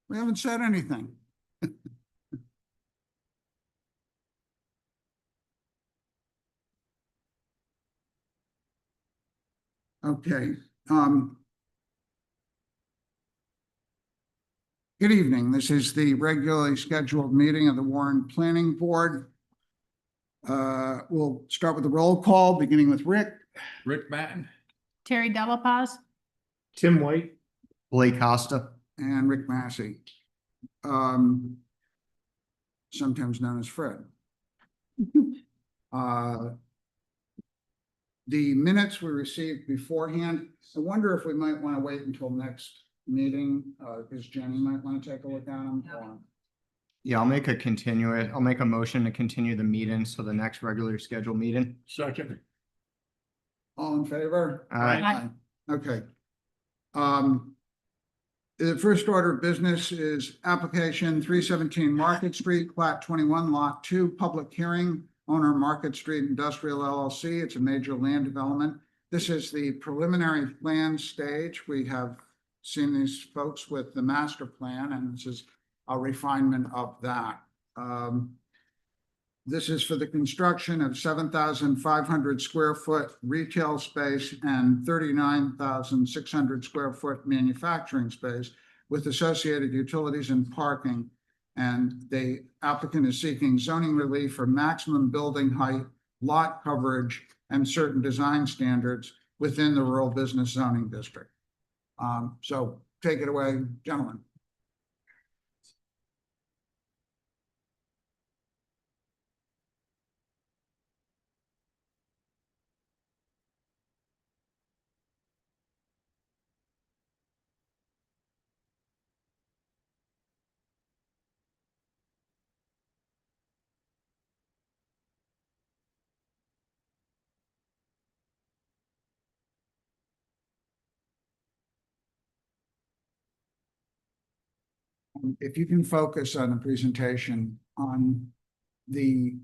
We haven't said anything. Okay. Good evening. This is the regularly scheduled meeting of the Warren Planning Board. We'll start with the roll call, beginning with Rick. Rick Batten. Terry Delapaz. Tim White. Blake Costa. And Rick Massey. Sometimes known as Fred. The minutes we received beforehand, I wonder if we might want to wait until next meeting, because Jenny might want to take a look at them. Yeah, I'll make a motion to continue the meeting, so the next regular scheduled meeting. Second. All in favor? Aye. Okay. The first order of business is application 317 Market Street, plat 21, lot 2, public hearing, owner Market Street Industrial LLC. It's a major land development. This is the preliminary plan stage. We have seen these folks with the master plan, and this is a refinement of that. This is for the construction of 7,500 square foot retail space and 39,600 square foot manufacturing space with associated utilities and parking. And the applicant is seeking zoning relief for maximum building height, lot coverage, and certain design standards within the rural business zoning district. So take it away, gentlemen. If you can focus on the presentation on the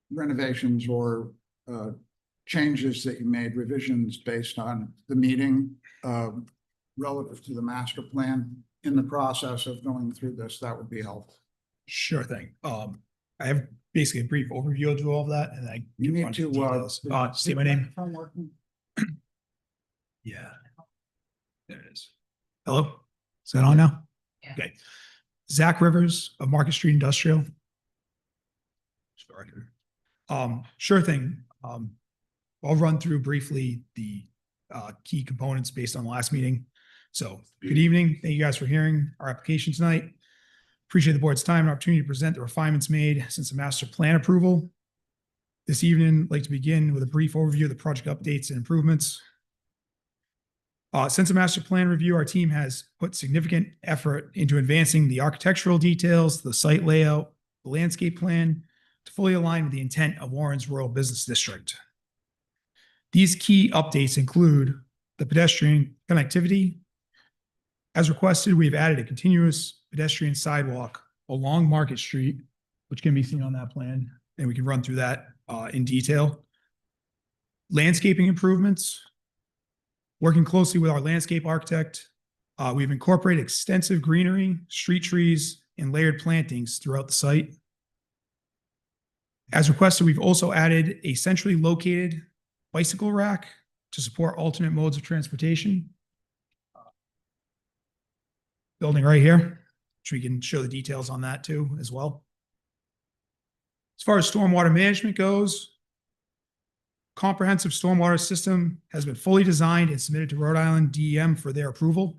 renovations or changes that you made, revisions based on the meeting relative to the master plan in the process of going through this, that would be helpful. Sure thing. I have basically a brief overview of all of that, and I You need to state my name. phone working? Yeah. There it is. Hello? Is that on now? Yeah. Okay. Zach Rivers of Market Street Industrial. Sure thing. I'll run through briefly the key components based on the last meeting. So good evening. Thank you guys for hearing our application tonight. Appreciate the board's time and opportunity to present the refinements made since the master plan approval. This evening, I'd like to begin with a brief overview of the project updates and improvements. Since the master plan review, our team has put significant effort into advancing the architectural details, the site layout, the landscape plan to fully align with the intent of Warren's Rural Business District. These key updates include the pedestrian connectivity. As requested, we've added a continuous pedestrian sidewalk along Market Street, which can be seen on that plan, and we can run through that in detail. Landscaping improvements. Working closely with our landscape architect, we've incorporated extensive greenery, street trees, and layered plantings throughout the site. As requested, we've also added a centrally located bicycle rack to support alternate modes of transportation. Building right here, which we can show the details on that too as well. As far as stormwater management goes, comprehensive stormwater system has been fully designed and submitted to Rhode Island DEM for their approval.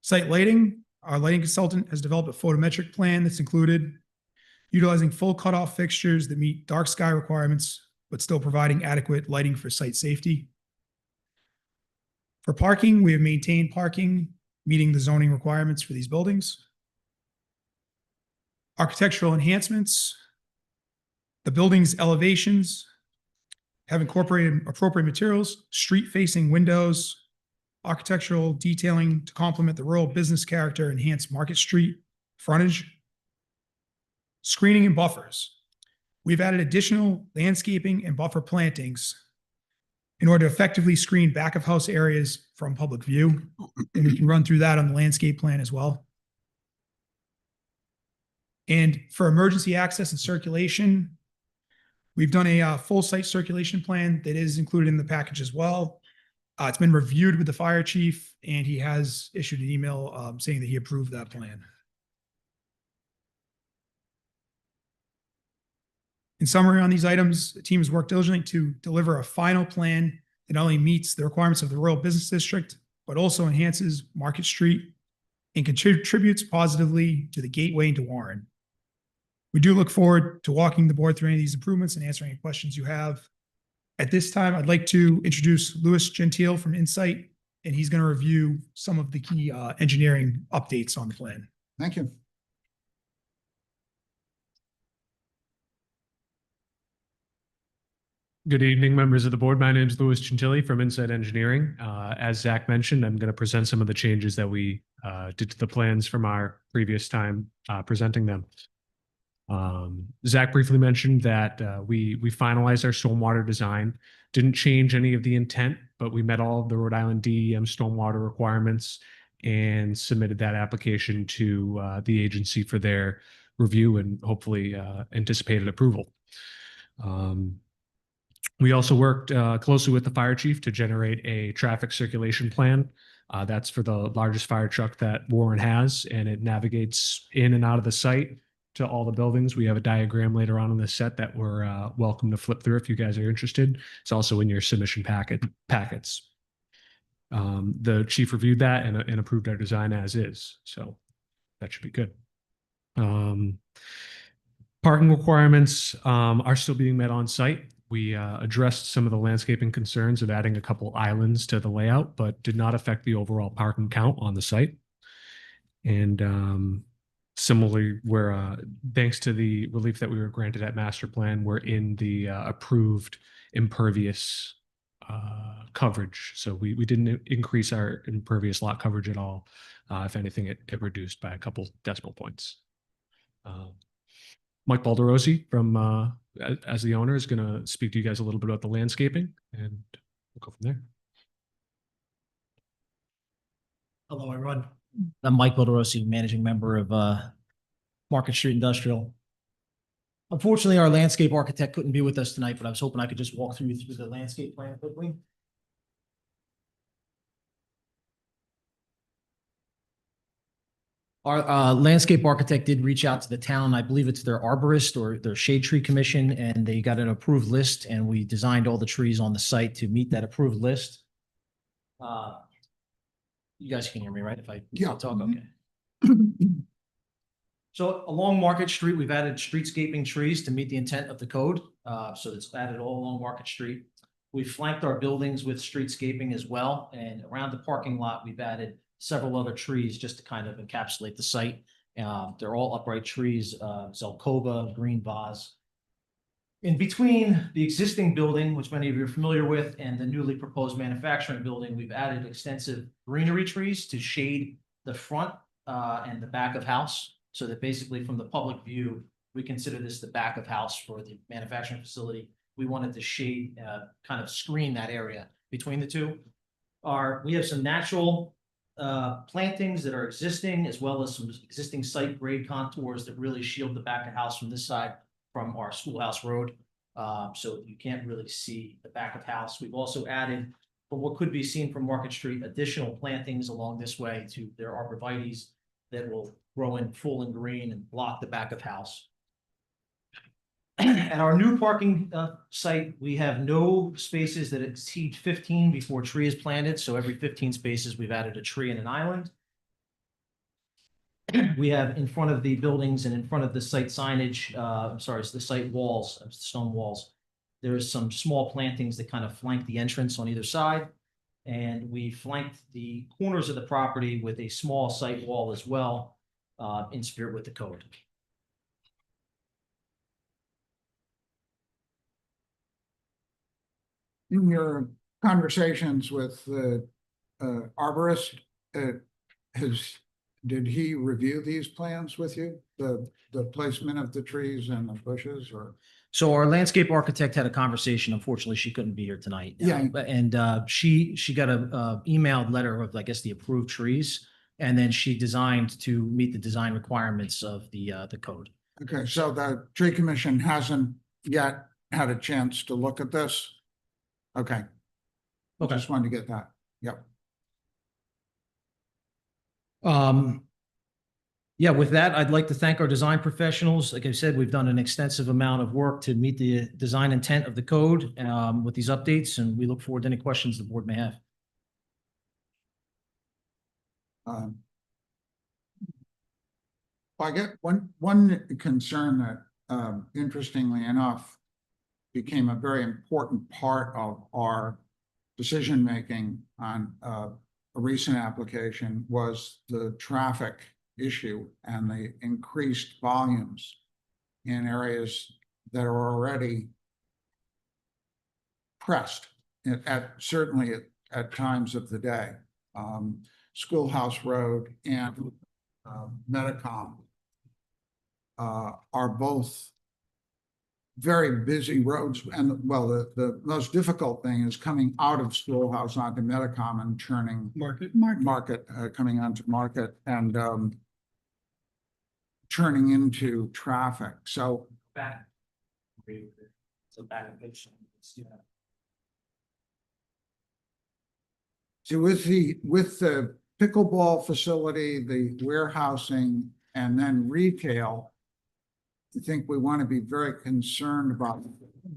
Site lighting, our lighting consultant has developed a photometric plan that's included, utilizing full cutoff fixtures that meet dark sky requirements, but still providing adequate lighting for site safety. For parking, we have maintained parking, meeting the zoning requirements for these buildings. Architectural enhancements. The building's elevations have incorporated appropriate materials, street-facing windows, architectural detailing to complement the rural business character, enhance Market Street frontage. Screening and buffers. We've added additional landscaping and buffer plantings in order to effectively screen back of house areas from public view. And we can run through that on the landscape plan as well. And for emergency access and circulation, we've done a full site circulation plan that is included in the package as well. It's been reviewed with the fire chief, and he has issued an email saying that he approved that plan. In summary on these items, the team has worked diligently to deliver a final plan that not only meets the requirements of the Rural Business District, but also enhances Market Street and contributes positively to the gateway into Warren. We do look forward to walking the board through any of these improvements and answering any questions you have. At this time, I'd like to introduce Louis Gentile from Insight, and he's going to review some of the key engineering updates on the plan. Thank you. Good evening, members of the board. My name is Louis Gentile from Insight Engineering. As Zach mentioned, I'm going to present some of the changes that we did to the plans from our previous time presenting them. Zach briefly mentioned that we finalized our stormwater design, didn't change any of the intent, but we met all of the Rhode Island DEM stormwater requirements and submitted that application to the agency for their review and hopefully anticipated approval. We also worked closely with the fire chief to generate a traffic circulation plan. That's for the largest fire truck that Warren has, and it navigates in and out of the site to all the buildings. We have a diagram later on in the set that we're welcome to flip through if you guys are interested. It's also in your submission packets. The chief reviewed that and approved our design as is, so that should be good. Parking requirements are still being met on site. We addressed some of the landscaping concerns of adding a couple islands to the layout, but did not affect the overall parking count on the site. And similarly, we're thanks to the relief that we were granted at master plan, we're in the approved impervious coverage. So we didn't increase our impervious lot coverage at all. If anything, it reduced by a couple decimal points. Mike Balderosi from as the owner is going to speak to you guys a little bit about the landscaping, and we'll go from there. Hello, everyone. I'm Mike Balderosi, managing member of Market Street Industrial. Unfortunately, our landscape architect couldn't be with us tonight, but I was hoping I could just walk through the landscape plan quickly. Our landscape architect did reach out to the town. I believe it's their arborist or their shade tree commission, and they got an approved list, and we designed all the trees on the site to meet that approved list. You guys can hear me, right? If I talk, okay. So along Market Street, we've added streetscaping trees to meet the intent of the code. So it's added all along Market Street. We've flanked our buildings with streetscaping as well. And around the parking lot, we've added several other trees just to kind of encapsulate the site. They're all upright trees, Zelkova, green vase. In between the existing building, which many of you are familiar with, and the newly proposed manufacturing building, we've added extensive greenery trees to shade the front and the back of house. So that basically from the public view, we consider this the back of house for the manufacturing facility. We wanted to shade, kind of screen that area between the two. We have some natural plantings that are existing, as well as some existing site grade contours that really shield the back of house from this side from our Schoolhouse Road. So you can't really see the back of house. We've also added, from what could be seen from Market Street, additional plantings along this way to their arborvitaes that will grow in full and green and block the back of house. At our new parking site, we have no spaces that exceed 15 before a tree is planted. So every 15 spaces, we've added a tree and an island. We have in front of the buildings and in front of the site signage, it's the site walls, stone walls. There's some small plantings that kind of flank the entrance on either side. And we flanked the corners of the property with a small site wall as well, in spirit with the code. In your conversations with the arborist, did he review these plans with you? The placement of the trees and the bushes or? So our landscape architect had a conversation. Unfortunately, she couldn't be here tonight. Yeah. And she got a emailed letter of, I guess, the approved trees. And then she designed to meet the design requirements of the code. Okay, so the tree commission hasn't yet had a chance to look at this? Okay. Okay. Just wanted to get that. Yep. Yeah, with that, I'd like to thank our design professionals. Like I said, we've done an extensive amount of work to meet the design intent of the code with these updates, and we look forward to any questions the board may have. I get one concern that, interestingly enough, became a very important part of our decision-making on a recent application was the traffic issue and the increased volumes in areas that are already pressed certainly at times of the day. Schoolhouse Road and Metacom are both very busy roads. And well, the most difficult thing is coming out of Schoolhouse onto Metacom and turning Market, coming onto Market and turning into traffic. So Back. so with the pickleball facility, the warehousing, and then retail, I think we want to be very concerned about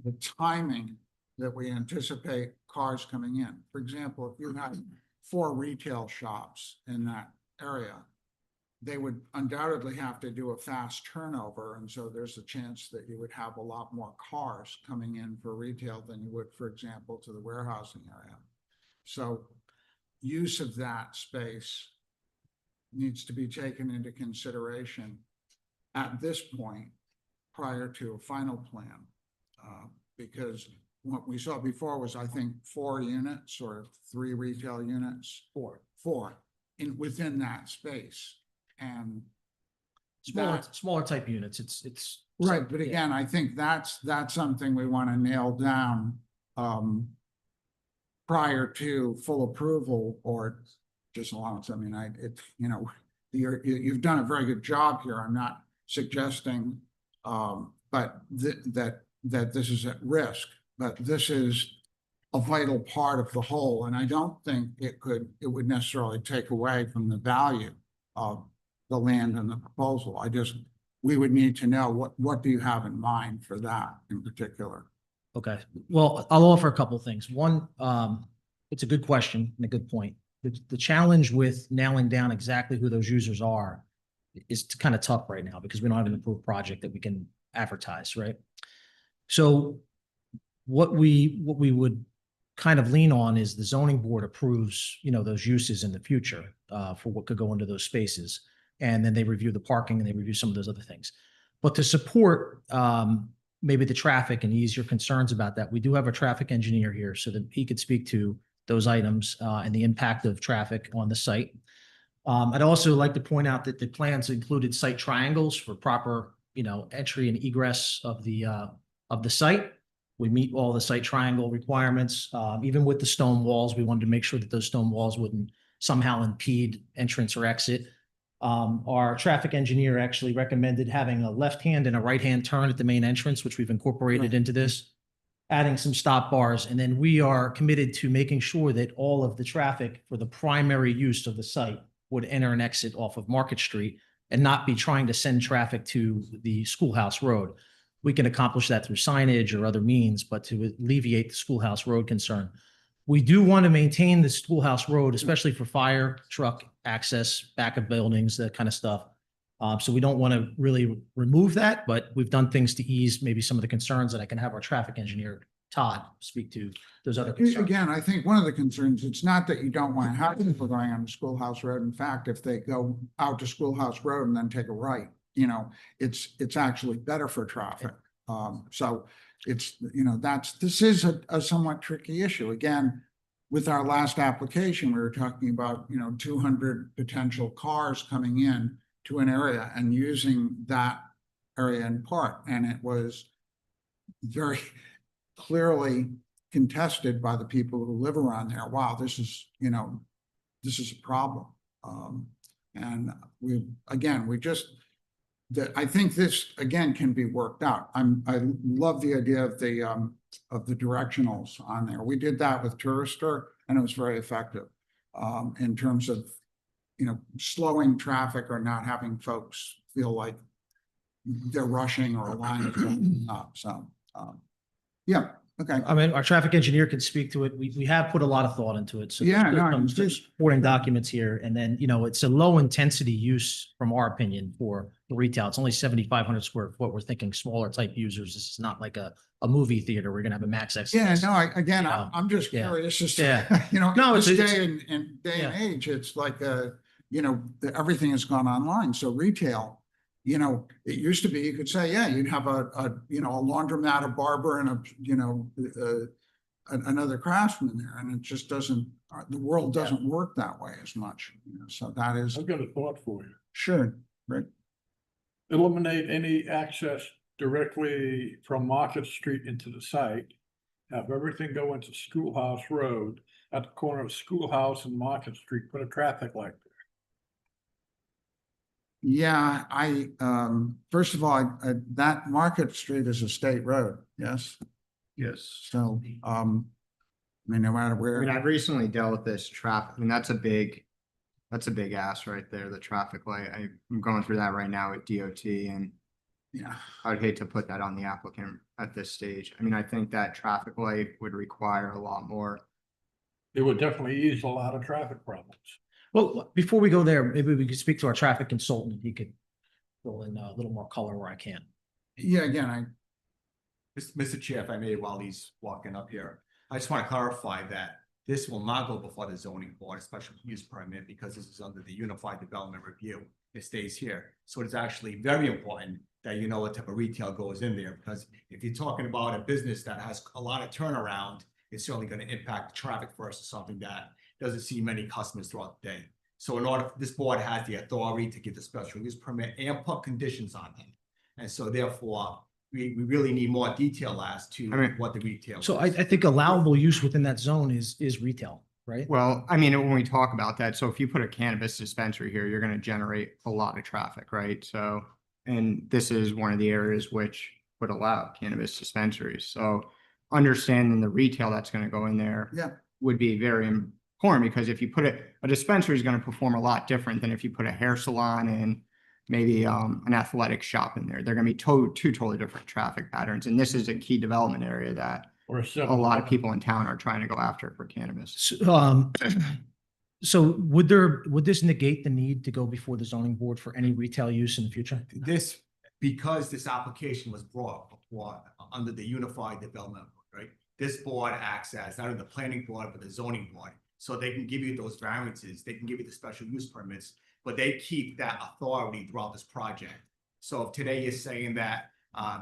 the timing that we anticipate cars coming in. For example, if you had 4 retail shops in that area, they would undoubtedly have to do a fast turnover. And so there's a chance that you would have a lot more cars coming in for retail than you would, for example, to the warehousing area. So use of that space needs to be taken into consideration at this point prior to a final plan. Because what we saw before was, I think, 4 units or 3 retail units. Four within that space. And Smaller type units. It's right, but again, I think that's something we want to nail down prior to full approval or disallowance. I mean, you've done a very good job here. I'm not suggesting, but that this is at risk, but this is a vital part of the whole, and I don't think it would necessarily take away from the value of the land and the proposal. We would need to know what do you have in mind for that in particular? okay. Well, I'll offer a couple of things. One, it's a good question and a good point. The challenge with nailing down exactly who those users are is kind of tough right now because we don't have an approved project that we can advertise, right? So what we would kind of lean on is the zoning board approves, those uses in the future for what could go into those spaces. And then they review the parking and they review some of those other things. But to support maybe the traffic and ease your concerns about that, we do have a traffic engineer here so that he could speak to those items and the impact of traffic on the site. I'd also like to point out that the plans included site triangles for proper, entry and egress of the site. We meet all the site triangle requirements. Even with the stone walls, we wanted to make sure that those stone walls wouldn't somehow impede entrance or exit. Our traffic engineer actually recommended having a left-hand and a right-hand turn at the main entrance, which we've incorporated into this, adding some stop bars. And then we are committed to making sure that all of the traffic for the primary use of the site would enter and exit off of Market Street and not be trying to send traffic to the Schoolhouse Road. We can accomplish that through signage or other means, but to alleviate the Schoolhouse Road concern. We do want to maintain the Schoolhouse Road, especially for fire truck access, back of buildings, that kind of stuff. So we don't want to really remove that, but we've done things to ease maybe some of the concerns that I can have our traffic engineer, Todd, speak to those other concerns. Again, I think one of the concerns, it's not that you don't want to have people going on the Schoolhouse Road. In fact, if they go out to Schoolhouse Road and then take a right, it's actually better for traffic. So it's, this is a somewhat tricky issue. Again, with our last application, we were talking about, 200 potential cars coming in to an area and using that area in part. And it was very clearly contested by the people who live around there. Wow, this is a problem. And I think this, again, can be worked out. I love the idea of the directionals on there. We did that with Tourister and it was very effective in terms of, slowing traffic or not having folks feel like they're rushing or a line is going up. So, yeah, okay. I mean, our traffic engineer can speak to it. We have put a lot of thought into it. So Yeah, there's no, some I'm just- supporting documents here. And then, it's a low intensity use from our opinion for the retail. It's only 7,500 square foot. We're thinking smaller type users. This is not like a movie theater. We're going to have a max access. Yeah, no, Yeah. I'm just Yeah. curious, just, Yeah. No, no, this it's- day and Yeah. age, it's like, everything has gone online. So retail, it used to be, you could say, yeah, you'd have a laundromat, a barber and another craftsman there. And it just doesn't, the world doesn't work that way as much. So that is, I've got a thought for you. sure, Rick. Eliminate any access directly from Market Street into the site. Have everything go into Schoolhouse Road at the corner of Schoolhouse and Market Street, put a traffic light there. Yeah, first of all, that Market Street is a state road, yes? Yes. So, no matter I where. mean, I've recently dealt with this traffic. I mean, that's a big ass right there, the traffic light. I'm going through that right now with DOT and Yeah, I would hate to put that on the applicant at this stage. I mean, I think that traffic light would require a lot more. It would definitely ease a lot of traffic problems. Well, before we go there, maybe we could speak to our traffic consultant. He could fill in a little more color where I can. yeah, again, Mr. Chair, if I may, while he's walking up here, I just want to clarify that this will not go before the zoning board, a special use permit, because this is under the Unified Development Review. It stays here. So it's actually very important that you know what type of retail goes in there, because if you're talking about a business that has a lot of turnaround, it's certainly going to impact traffic versus something that doesn't see many customers throughout the day. So in order, this board has the authority to give the special use permit and put conditions on them. And so therefore, we really need more detail as to what the retail. So I is. think allowable use within that zone is retail, right? Well, I mean, when we talk about that, so if you put a cannabis dispensary here, you're going to generate a lot of traffic, right? So, and this is one of the areas which would allow cannabis dispensaries. So understanding the retail that's going to go in there yeah, would be very important, because if you put a dispensary is going to perform a lot different than if you put a hair salon and maybe an athletic shop in there. They're going to be two totally different traffic patterns. And this is a key development area that Or a lot of people in town are trying to go after for cannabis. So would this negate the need to go before the zoning board for any retail use in the future? This, because this application was brought before under the Unified Development, right? This board acts as not only the planning board, but the zoning board. So they can give you those variances, they can give you the special use permits, but they keep that authority throughout this project. So if today you're saying that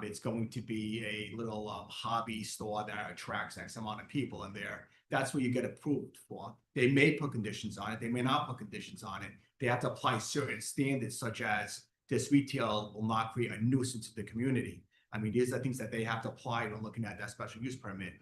it's going to be a little hobby store that attracts X amount of people in there, that's what you get approved for. They may put conditions on it, they may not put conditions on it. They have to apply certain standards, such as this retail will not create a nuisance to the community. I mean, these are things that they have to apply when looking at that special use permit.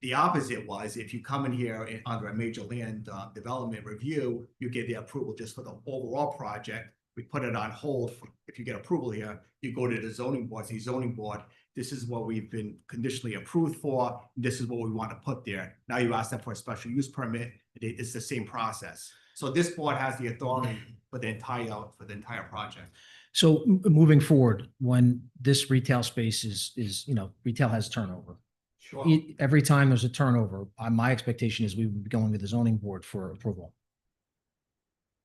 The opposite was, if you come in here under a major land development review, you get the approval just for the overall project. We put it on hold. If you get approval here, you go to the zoning board, say zoning board, this is what we've been conditionally approved for. This is what we want to put there. Now you ask them for a special use permit. It's the same process. So this board has the authority for the entire project. So moving forward, when this retail space is, retail has turnover. Sure. Every time there's a turnover, my expectation is we would be going to the zoning board for approval.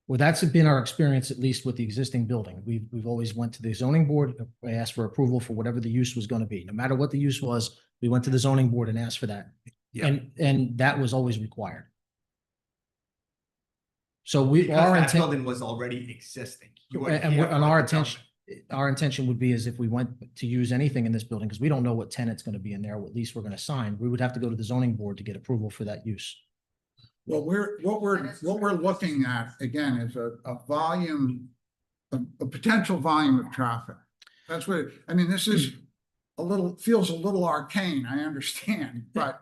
Well, that's been our experience, at least with the existing building. We've always went to the zoning board, asked for approval for whatever the use was going to be. No matter what the use was, we went to the zoning board and asked for that. Yeah. And that was always required. So Because our that intent, building was already existing. You were and here on for our the intention, our intention would be is if we went to use anything in this building, because we don't know what tenant's going to be in there, what lease we're going to sign, we would have to go to the zoning board to get approval for that use. Well, what we're looking at, again, is a volume, a potential volume of traffic. That's what, I mean, this is feels a little arcane, I understand, but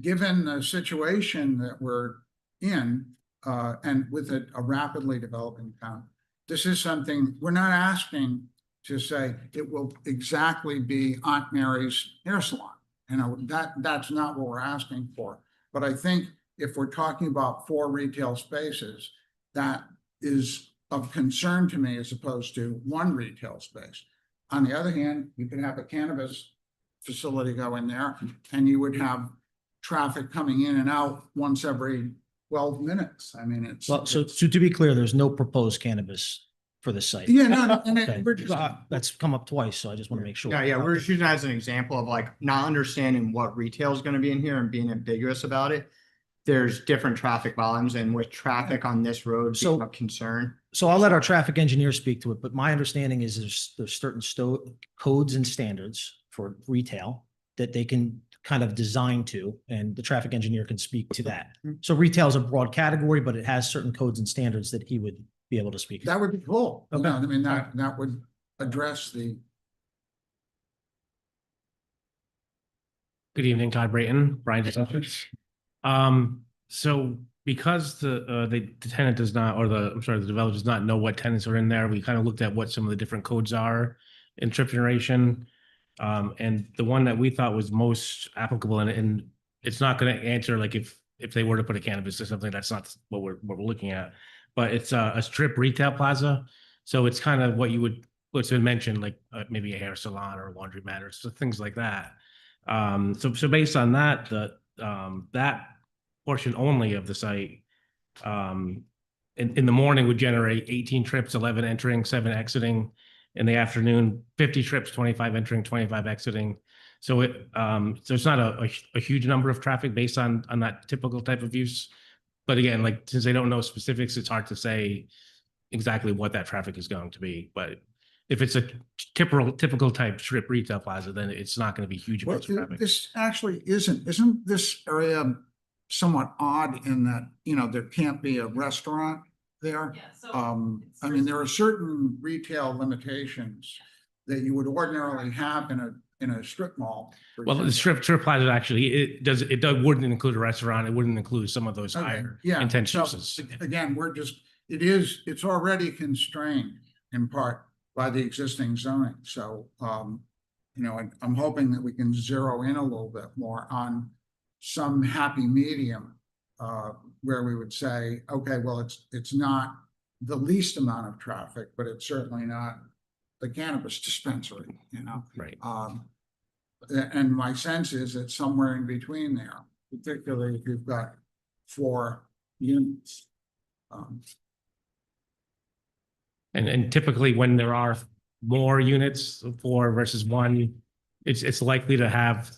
given the situation that we're in, and with a rapidly developing town, this is something, we're not asking to say it will exactly be Aunt Mary's hair salon. You know, that's not what we're asking for. But I think if we're talking about 4 retail spaces, that is of concern to me as opposed to 1 retail space. On the other hand, you can have a cannabis facility go in there and you would have traffic coming in and out once every 12 minutes. I mean, it's. Well, so to be clear, there's no proposed cannabis for the site. Yeah, no, and Okay. we're just. That's come up twice, so I just want to make sure. Yeah, we're just using it as an example of like not understanding what retail is gonna be in here and being ambiguous about it. There's different traffic volumes, and with traffic on this road So- being of concern. So I'll let our traffic engineer speak to it, but my understanding is there's certain codes and standards for retail that they can kind of design to, and the traffic engineer can speak to that. So retail is a broad category, but it has certain codes and standards that he would be able to speak to. That would be cool. You Okay. know, I mean, that would address the. Good evening, Todd Brayton, Brian DeSantis. So because the tenant does not, or the developer does not know what tenants are in there, we kind of looked at what some of the different codes are in trip generation. And the one that we thought was most applicable, and it's not going to answer like if they were to put a cannabis or something, that's not what we're looking at. But it's a strip retail plaza. So it's kind of what's been mentioned, like maybe a hair salon or a laundromat or so things like that. So based on that, that portion only of the site, in the morning would generate 18 trips, 11 entering, 7 exiting. In the afternoon, 50 trips, 25 entering, 25 exiting. So it's not a huge number of traffic based on that typical type of use. But again, like since they don't know specifics, it's hard to say exactly what that traffic is going to be. But if it's a typical type strip retail plaza, then it's not going to be huge Well, amounts of traffic. this actually isn't this area somewhat odd in that, you know, there can't be a restaurant there? I mean, there are certain retail limitations that you would ordinarily have in a strip mall. for Well, the example. strip plaza actually, it wouldn't include a restaurant. It wouldn't include some of those Okay, higher yeah, intense so, uses. again, it's already constrained in part by the existing zoning. So, you know, I'm hoping that we can zero in a little bit more on some happy medium, where we would say, okay, well, it's not the least amount of traffic, but it's certainly not the cannabis dispensary, you know? Right. And my sense is it's somewhere in between there, particularly if you've got 4 units. And typically when there are more units, 4 versus 1, it's likely to have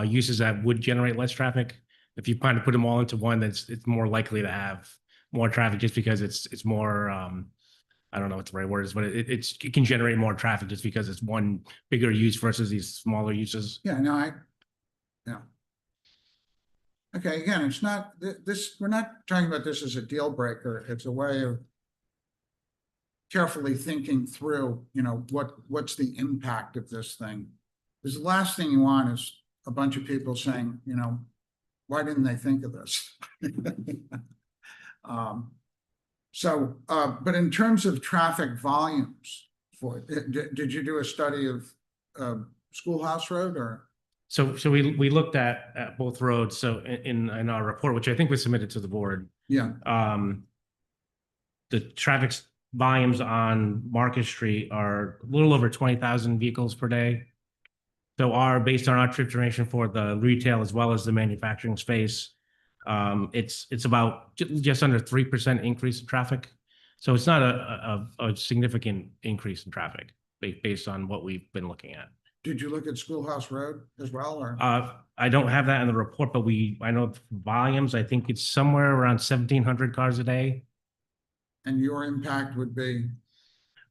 uses that would generate less traffic. If you kind of put them all into one, then it's more likely to have more traffic just because it's more, I don't know what the right word is, but it can generate more traffic just because it's one bigger use versus these smaller uses. Yeah, no, yeah. Okay, again, it's not, we're not talking about this as a deal breaker. It's a way of carefully thinking through, you know, what's the impact of this thing? Because the last thing you want is a bunch of people saying, you know, why didn't they think of this? But in terms of traffic volumes for it, did you do a study of Schoolhouse Road or? So we looked at both roads. So in our report, which I think was submitted to the board, Yeah, the traffic volumes on Market Street are a little over 20,000 vehicles per day. So based on our trip generation for the retail as well as the manufacturing space, it's about just under 3% increase in traffic. So it's not a significant increase in traffic based on what we've been looking at. did you look at Schoolhouse Road as well, or? I don't have that in the report, but I know volumes, I think it's somewhere around 1,700 cars a day. And your impact would be?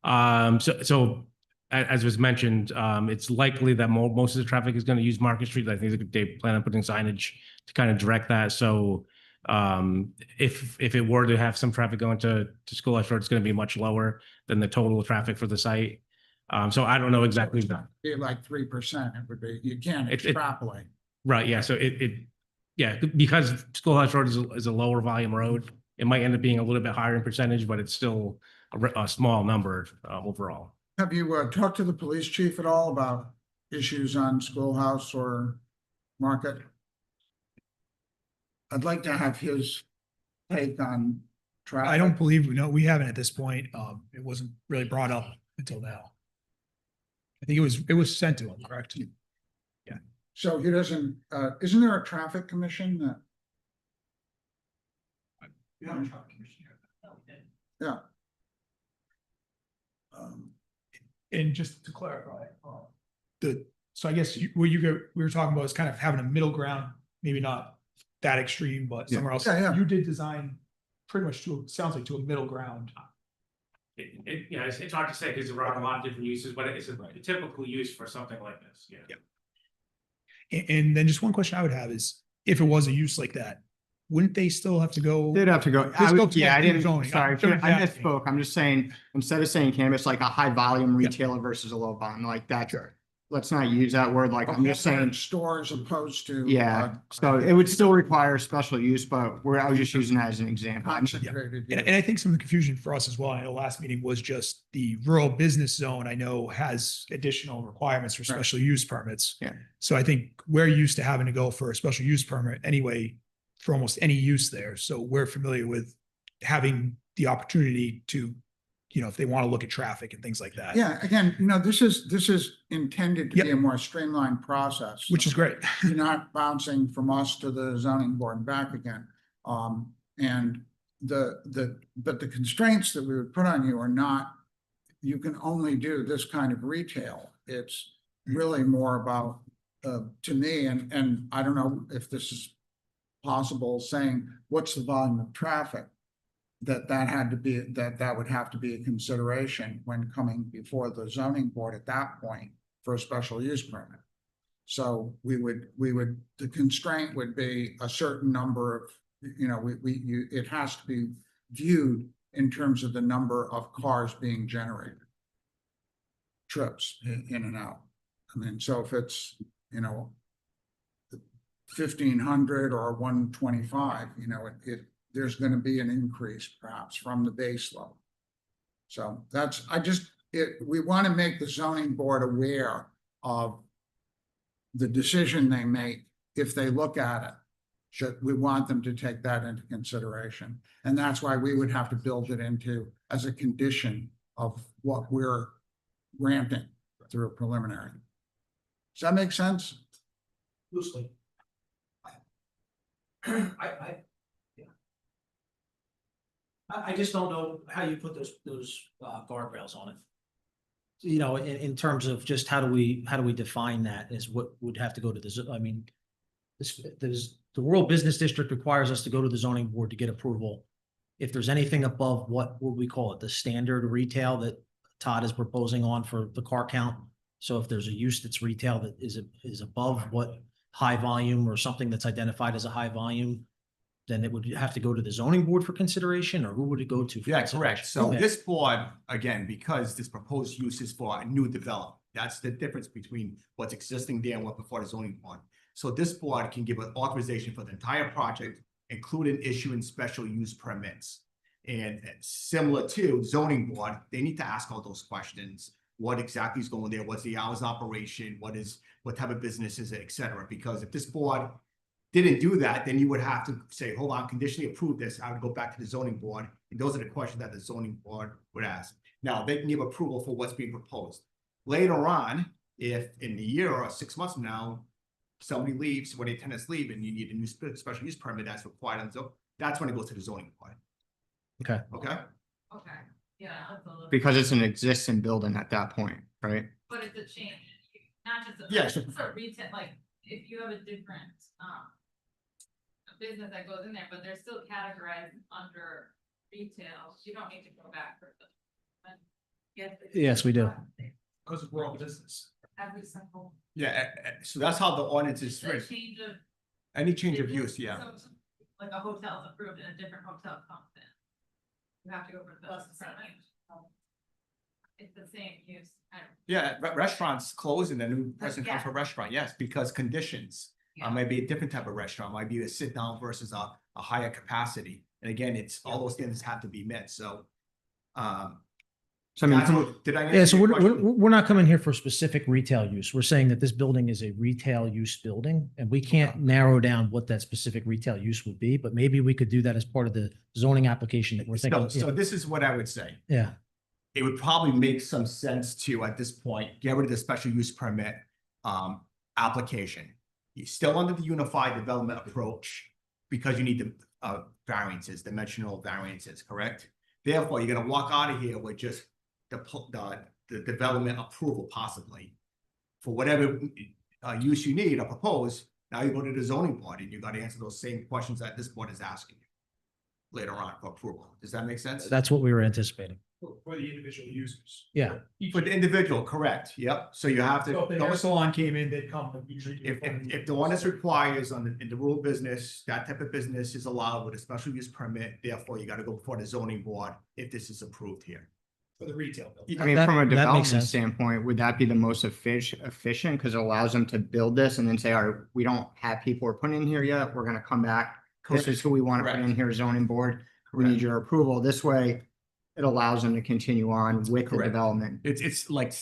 So as was mentioned, it's likely that most of the traffic is going to use Market Street. I think they plan on putting signage to kind of direct that. So If it were to have some traffic going to Schoolhouse Road, it's gonna be much lower than the total traffic for the site. So I don't know exactly. Be like 3%, it would be, you can't It- extrapolate. Right, yeah, so yeah, because Schoolhouse Road is a lower volume road, it might end up being a little bit higher in percentage, but it's still a small number overall. Have you talked to the police chief at all about issues on Schoolhouse or Market? I'd like to have his take on traffic. I don't believe, no, we haven't at this point. It wasn't really brought up until now. I think it was sent to him, correct? So he doesn't, isn't there a traffic commission that? Yeah. And just to clarify, so I guess we were talking about is kind of having a middle ground, maybe not that extreme, but somewhere else. Yeah, yeah. You did design pretty much sounds like to a middle ground. It's hard to say because there are a lot of different uses, but it's a typical use for something like this, yeah. And then just one question I would have is, if it was a use like that, wouldn't they still have to go? They'd have to go. Let's go Yeah, I to didn't, zoning. sorry, I'm sure I exactly. misspoke. I'm just saying, instead of saying cannabis, like a high volume retailer versus a low volume, like that. Let's not use that word. Like, I'm just saying, Stores opposed to. yeah. So it would still require special use, but I was just using that as an example. Concentrated. And I think some of the confusion for us as well, I know last meeting was just the rural business zone, I know has additional requirements for Right. special use permits. Yeah. So I think we're used to having to go for a special use permit anyway, for almost any use there. So we're familiar with having the opportunity to, if they want to look at traffic and things like that. Yeah, again, this is intended to be a more streamlined process. Which is great. You're not bouncing from us to the zoning board and back again. And but the constraints that we would put on you are not, you can only do this kind of retail. It's really more about, to me, and I don't know if this is possible, saying, what's the volume of traffic? That would have to be a consideration when coming before the zoning board at that point for a special use permit. So the constraint would be a certain number of, it has to be viewed in terms of the number of cars being generated. Trips in and out. I mean, so if it's, 1,500 or 125, there's going to be an increase perhaps from the base level. So we want to make the zoning board aware of the decision they make if they look at it. We want them to take that into consideration. And that's why we would have to build it into as a condition of what we're granting through a preliminary. Does that make sense? Loosely. I just don't know how you put those guardrails on it. In terms of just how do we define that is what would have to go to the rural business district requires us to go to the zoning board to get approval. If there's anything above what would we call it, the standard retail that Todd is proposing on for the car count. So if there's a use that's retail that is above what high volume or something that's identified as a high volume, then it would have to go to the zoning board for consideration, or who would it go to? Yeah, correct. So Okay. this board, again, because this proposed use is for a new development, that's the difference between what's existing there and what before the zoning board. So this board can give an authorization for the entire project, including issuing special use permits. And similar to zoning board, they need to ask all those questions. What exactly is going there? What's the hours of operation? What type of business is it, et cetera? Because if this board didn't do that, then you would have to say, hold on, conditionally approve this. I would go back to the zoning board. And those are the questions that the zoning board would ask. Now, they can give approval for what's being proposed. Later on, if in a year or 6 months from now, somebody leaves, when the tenants leave and you need a new special use permit that's required on zone, that's when it goes to the zoning board. Okay. Okay? Okay, yeah, that's a little. Because it's an existing building at that point, right? But it's a change, not just a. Yes. It's a retail, like, if you have a different, a business that goes in there, but they're still categorized under retail, you don't need to go back for the. Yes, we do. Because of rural business. Every single. Yeah, so that's how the ordinance is The written. change of. Any change of use, yeah. So like a hotel's approved and a different hotel comes in. You have to go for the business permit. It's the same use. I don't- Yeah, restaurants close and the new person Yeah. comes for a restaurant, yes, because conditions. Yeah. Might be a different type of restaurant, might be a sit down versus a higher capacity. And again, it's all those standards have to be met, so. So I mean, that's what- did I? Yeah, answer so your we're, question? we're not coming here for specific retail use. We're saying that this building is a retail use building, and we can't narrow down what that specific retail use would be, but maybe we could do that as part of the zoning application that we're thinking. So this is what I would say. Yeah, It would probably make some sense to, at this point, get rid of the special use permit application. You're still under the unified development approach because you need the variances, dimensional variances, correct? Therefore, you're gonna walk out of here with just the development approval possibly for whatever use you need or propose. Now you go to the zoning board and you gotta answer those same questions that this board is asking you later on for approval. Does that make sense? that's what we were anticipating. For the individual users. Yeah, For the individual, correct, yep. So you have to. So if the hair salon came in, they'd come usually. If the one that's requires in the rural business, that type of business is allowed with a special use permit, therefore you gotta go before the zoning board if this is approved here. For the retail building. I mean, That- from a that makes development sense. standpoint, would that be the most efficient? Because it allows them to build this and then say, all right, we don't have people we're putting in here yet. We're gonna come back. This is who we want to put in here, zoning board. We need your approval. This way, it allows them to continue on with the Correct. development. It's like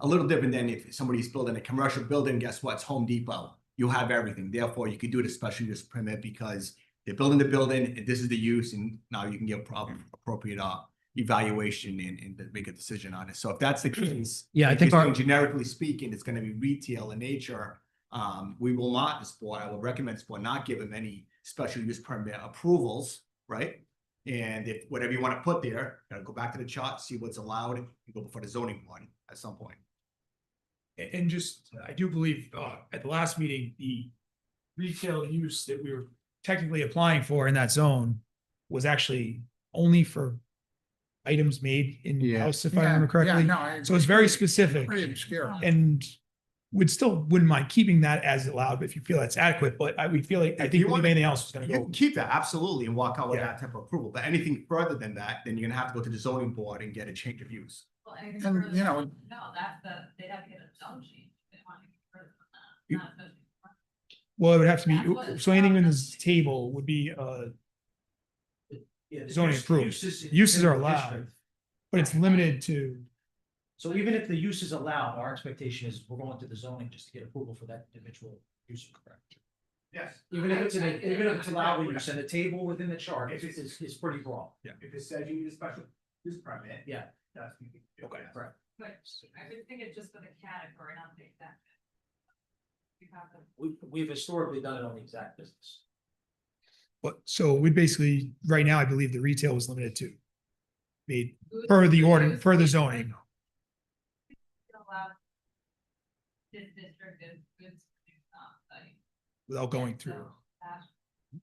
a little different than if somebody's building a commercial building, guess what? It's Home Depot. You have everything. Therefore, you could do the special use permit because they're building the building and this is the use and now you can get appropriate evaluation and make a decision on it. So if that's the case. Yeah, I if think you're our- saying generically speaking, it's gonna be retail in nature. We will not, this board, I would recommend this board not give them any special use permit approvals, right? And if whatever you want to put there, gotta go back to the chart, see what's allowed, and go before the zoning board at some point. And just, I do believe, at the last meeting, the retail use that we were technically applying for in that zone was actually only for items made in Yeah. house, if I remember correctly. So it's very specific Pretty obscure. and wouldn't mind keeping that as allowed, but if you feel that's adequate, but we feel like, I If think you want- anything else is gonna You go. can keep that, absolutely, and walk out with Yeah. that type of approval, but anything further than that, then you're gonna have to go to the zoning board and get a change of use. Well, anything And, further you know- than- No, that's they have to get a zone change. They want anything further You- than that. Not especially- Well, it would have to That's what be, it's so anything in about. this table would be, Yeah, the Zoning use- approved. uses in- Uses in are the allowed. district. but it's limited to, So even if the use is allowed, our expectation is we're going to the zoning just to get approval for that individual use. Correct. Yes. Even if it's allowed, we send a table within the chart, If it's pretty broad. Yeah. If it says you need a special use permit. Yeah. That's. Okay. Correct. But I would think it's just for the category, not the exact. You have to. We've historically done it on the exact business. but so we basically, right now, I believe the retail was limited to. Made per the ordinance, per the zoning. Allow this district is goods produced on site. Without going through, So that-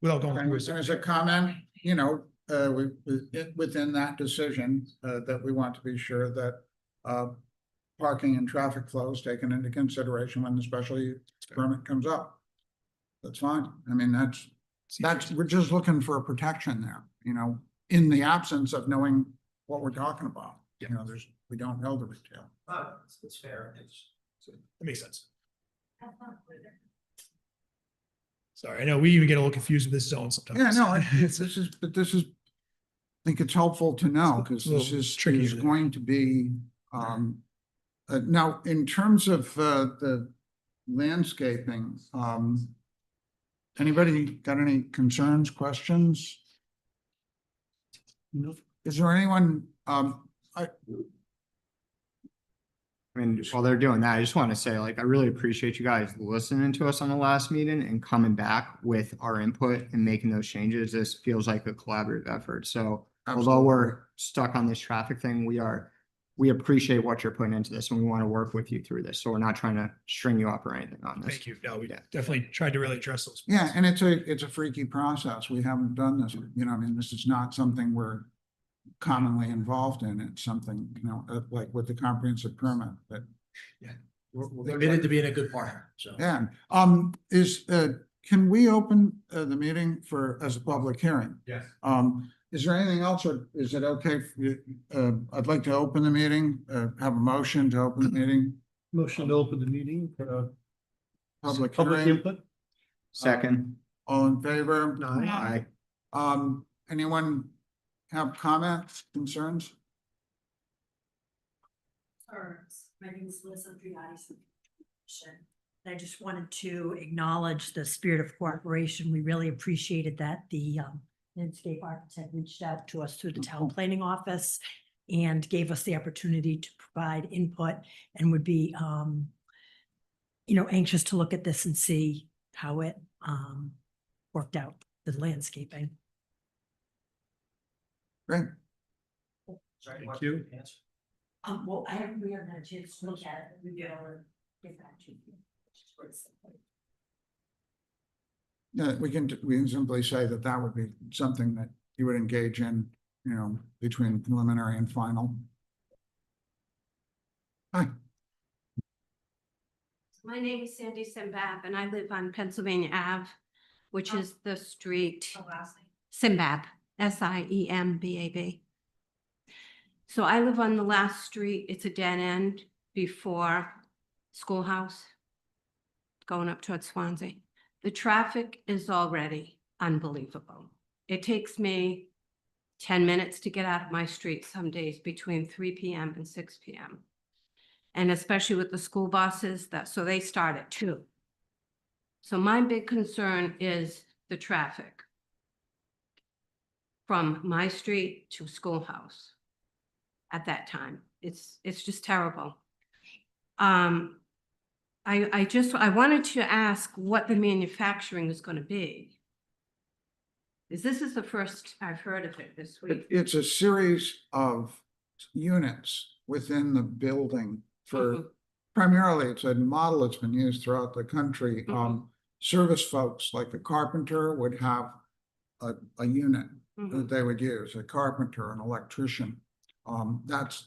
without going And through. as a comment, you know, within that decision, that we want to be sure that parking and traffic flow is taken into consideration when the special use permit comes up. That's fine. I mean, we're just looking for a protection there, you know, in the absence of knowing what we're talking about. You know, we don't know the retail. It's fair. That makes sense. That's not clear. Sorry, I know we even get a little confused with this zone sometimes. Yeah, no, this is, I think it's helpful to know, because It's a little this is trickier there. going to be, now, in terms of, the landscaping, anybody got any concerns, questions? Is there anyone, I mean, while they're doing that, I just want to say, like, I really appreciate you guys listening to us on the last meeting and coming back with our input and making those changes. This feels like a collaborative effort. So although we're stuck on this traffic thing, we appreciate what you're putting into this and we want to work with you through this. So we're not trying to string you up or anything on this. Thank you. No, we definitely tried to really address those. yeah, and it's a freaky process. We haven't done this, you know, I mean, this is not something we're commonly involved in. It's something, you know, like with the comprehensive permit, that. Yeah. we're We're committed to being a good partner, so. Yeah, can we open the meeting as a public hearing? Yes. Is there anything else, or is it okay? I'd like to open the meeting, have a motion to open the meeting, Motion to open the meeting for public public hearing. input. Second. All in favor? Aye. Anyone have comments, concerns? My name is Liz Andriotti. I just wanted to acknowledge the spirit of cooperation. We really appreciated that the landscape architect reached out to us through the town planning office and gave us the opportunity to provide input and would be anxious to look at this and see how it worked out, the landscaping. Great. Thank you. Well, we haven't had a chance to look at it. We'll get back to you. Yeah, we can simply say that that would be something that you would engage in, between preliminary and final. Hi. My name is Sandy Simbab and I live on Pennsylvania Ave, which is the street. Simbab, Siembab. So I live on the last street. It's a dead end before Schoolhouse, going up towards Swansea. The traffic is already unbelievable. It takes me 10 minutes to get out of my street some days between 3 p.m. and 6 p.m. And especially with the school buses, so they start at 2. So my big concern is the traffic from my street to Schoolhouse at that time. It's just terrible. I wanted to ask what the manufacturing is going to be. This is the first I've heard of it this week. It's a series of units within the building for primarily, it's a model that's been used throughout the country. Service folks like the carpenter would have a unit that they would use, a carpenter, an electrician. That's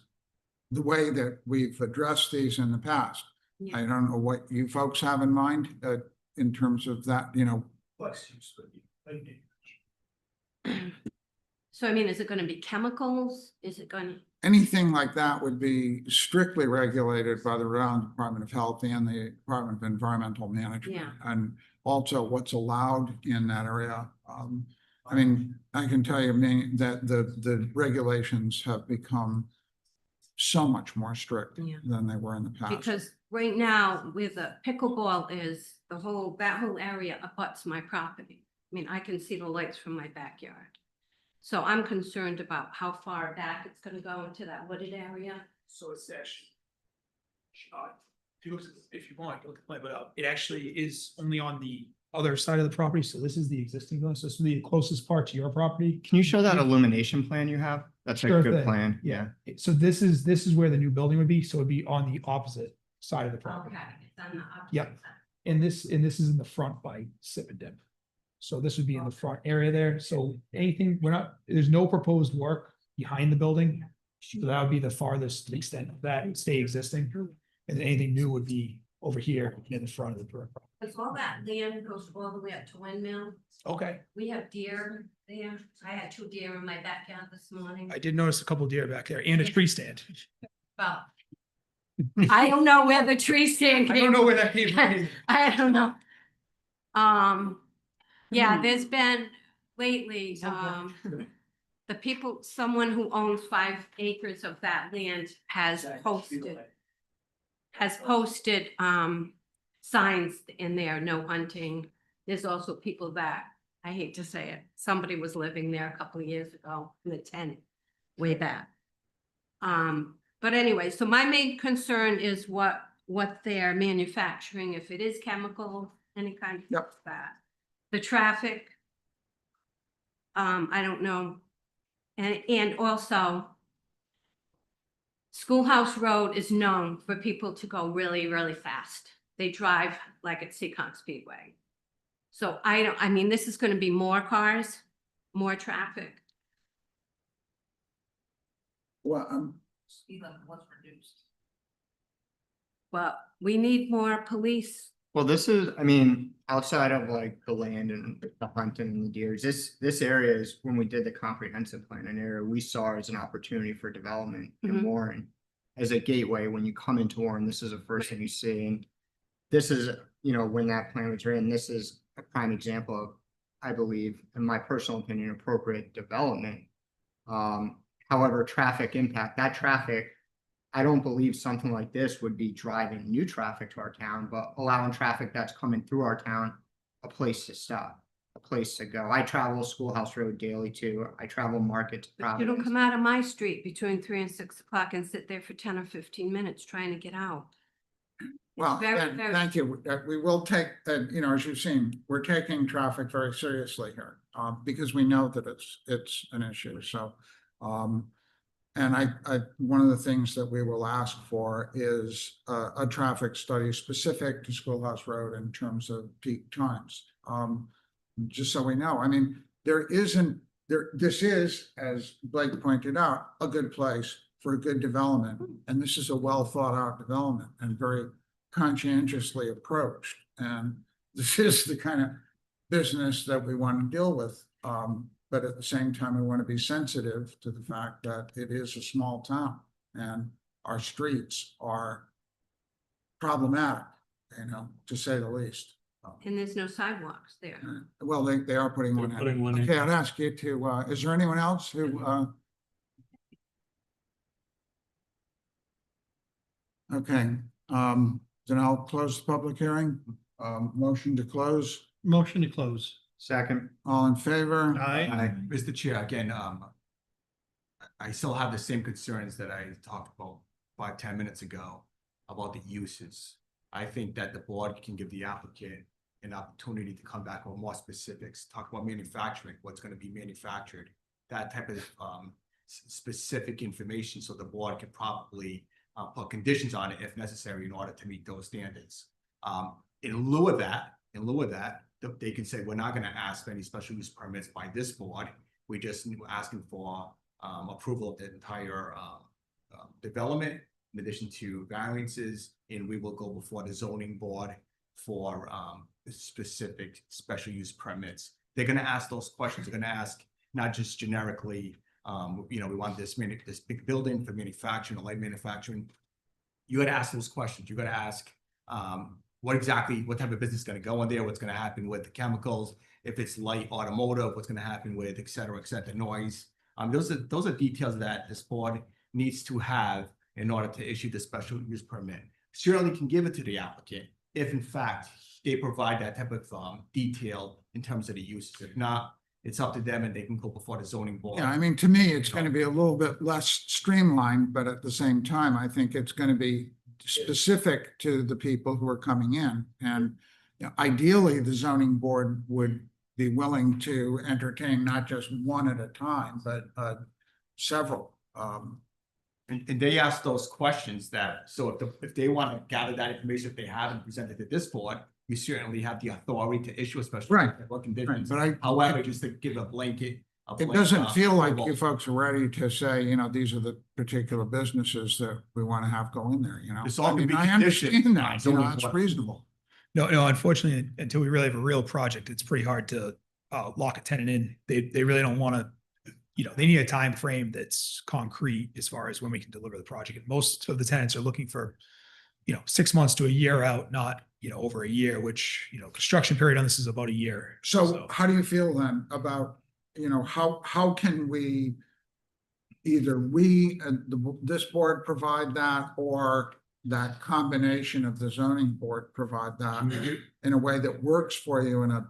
the way that we've addressed these in the past. Yeah. I don't know what you folks have in mind in terms of that, So, I mean, is it going to be chemicals? Is it going to? anything like that would be strictly regulated by the Rhode Island Department of Health and the Department of Environmental Management. Yeah. And also what's allowed in that area. I mean, I can tell you that the regulations have become so much more strict than they were in the past. Because right now, where the pickleball is, that whole area abuts my property. I mean, I can see the lights from my backyard. So I'm concerned about how far back it's gonna go into that wooded area. So it's actually. If you want, look at my, but it actually is only on the other side of the property. So this is the existing one. So this would be the closest part to your property. Can you show that illumination plan you have? That's a Sure good thing. plan. Yeah. So this is where the new building would be. So it'd be on the opposite side of the property. Okay, it's on the opposite Yep. side. And this is in the front by Sip and Dip. So this would be in the front area there. So anything, there's no proposed work behind the building. So that would be the farthest extent of that, stay existing. And then anything new would be over here in the front of the property. Because all that land goes all the way up to Windmill. Okay. We have deer there. I had 2 deer in my backyard this morning. I did notice a couple deer back there and a tree stand. Well, I don't know where the tree stand came. I don't know where that came from. I don't know. Yeah, there's been lately, someone who owns 5 acres of that land has posted signs in there, no hunting. There's also people that, I hate to say it, somebody was living there a couple of years ago in the tent way back. But anyway, so my main concern is what they're manufacturing, if it is chemical, any kind of that. The traffic, I don't know. And also, Schoolhouse Road is known for people to go really, really fast. They drive like at Seacon Speedway. So I mean, this is going to be more cars, more traffic. Well, Speed level was reduced. But we need more police Well, this is, I mean, outside of like the land and the hunting and the deers, this area is, when we did the comprehensive plan, an area we saw as an opportunity for development in Mhm. Warren. As a gateway, when you come into Warren, this is the first thing you see. And this is, you know, when that plan was written, this is a prime example of, I believe, in my personal opinion, appropriate development. However, traffic impact, that traffic, I don't believe something like this would be driving new traffic to our town, but allowing traffic that's coming through our town a place to stop, a place to go. I travel Schoolhouse Road daily too. I travel Market to But you don't Providence. come out of my street between 3 and 6 o'clock and sit there for 10 or 15 minutes trying to get out. Well, very, then, very- thank you. We will take, you know, as you've seen, we're taking traffic very seriously here, because we know that it's an issue. So, and one of the things that we will ask for is a traffic study specific to Schoolhouse Road in terms of peak times. Just so we know, I mean, this is, as Blake pointed out, a good place for a good development. And this is a well thought out development and very conscientiously approached. And this is the kind of business that we want to deal with. But at the same time, we want to be sensitive to the fact that it is a small town and our streets are problematic, you know, to say the least. And there's no sidewalks there. Well, they are putting They're one putting in. one in. Okay, I'd ask you to, is there anyone else who, okay, then I'll close the public hearing. Motion to close. Motion to close. Second. All in favor? Aye. Mr. Chair, again, I still have the same concerns that I talked about 5-10 minutes ago about the uses. I think that the board can give the applicant an opportunity to come back with more specifics, talk about manufacturing, what's going to be manufactured, that type of specific information, so the board can probably put conditions on it if necessary in order to meet those standards. In lieu of that, they can say, we're not going to ask for any special use permits by this board. We just asking for approval of the entire development in addition to variances, and we will go before the zoning board for specific special use permits. They're going to ask those questions. They're going to ask not just generically, you know, we want this big building for manufacturing or light manufacturing. You got to ask those questions. You got to ask what type of business is going to go in there, what's going to happen with the chemicals, if it's light automotive, what's going to happen with et cetera, noise. Those are details that this board needs to have in order to issue the special use permit. Certainly can give it to the applicant if in fact they provide that type of detail in terms of the uses. If not, it's up to them and they can go before the zoning board. Yeah, I mean, to me, it's going to be a little bit less streamlined, but at the same time, I think it's going to be specific to the people who are coming in. And you know, ideally, the zoning board would be willing to entertain not just one at a time, but several. And they ask those questions that, so if they want to gather that information, if they haven't presented to this board, we certainly have the authority to issue a special. Right. What conditions. But However, just to give a blanket. it doesn't feel like approval. you folks are ready to say, you know, these are the particular businesses that we want to have go in there, you know. It's all I gonna mean, be I conditioned understand on that, you zoning know, it's board. reasonable. No, unfortunately, until we really have a real project, it's pretty hard to lock a tenant in. They really don't want to, you know, they need a time frame that's concrete as far as when we can deliver the project. And most of the tenants are looking for, you know, 6 months to a year out, not, you know, over a year, which, you know, construction period on this is about a year. So how do you feel then about, you know, how can we either this board provide that, or that combination of the zoning board provide that in a way that works for you in a,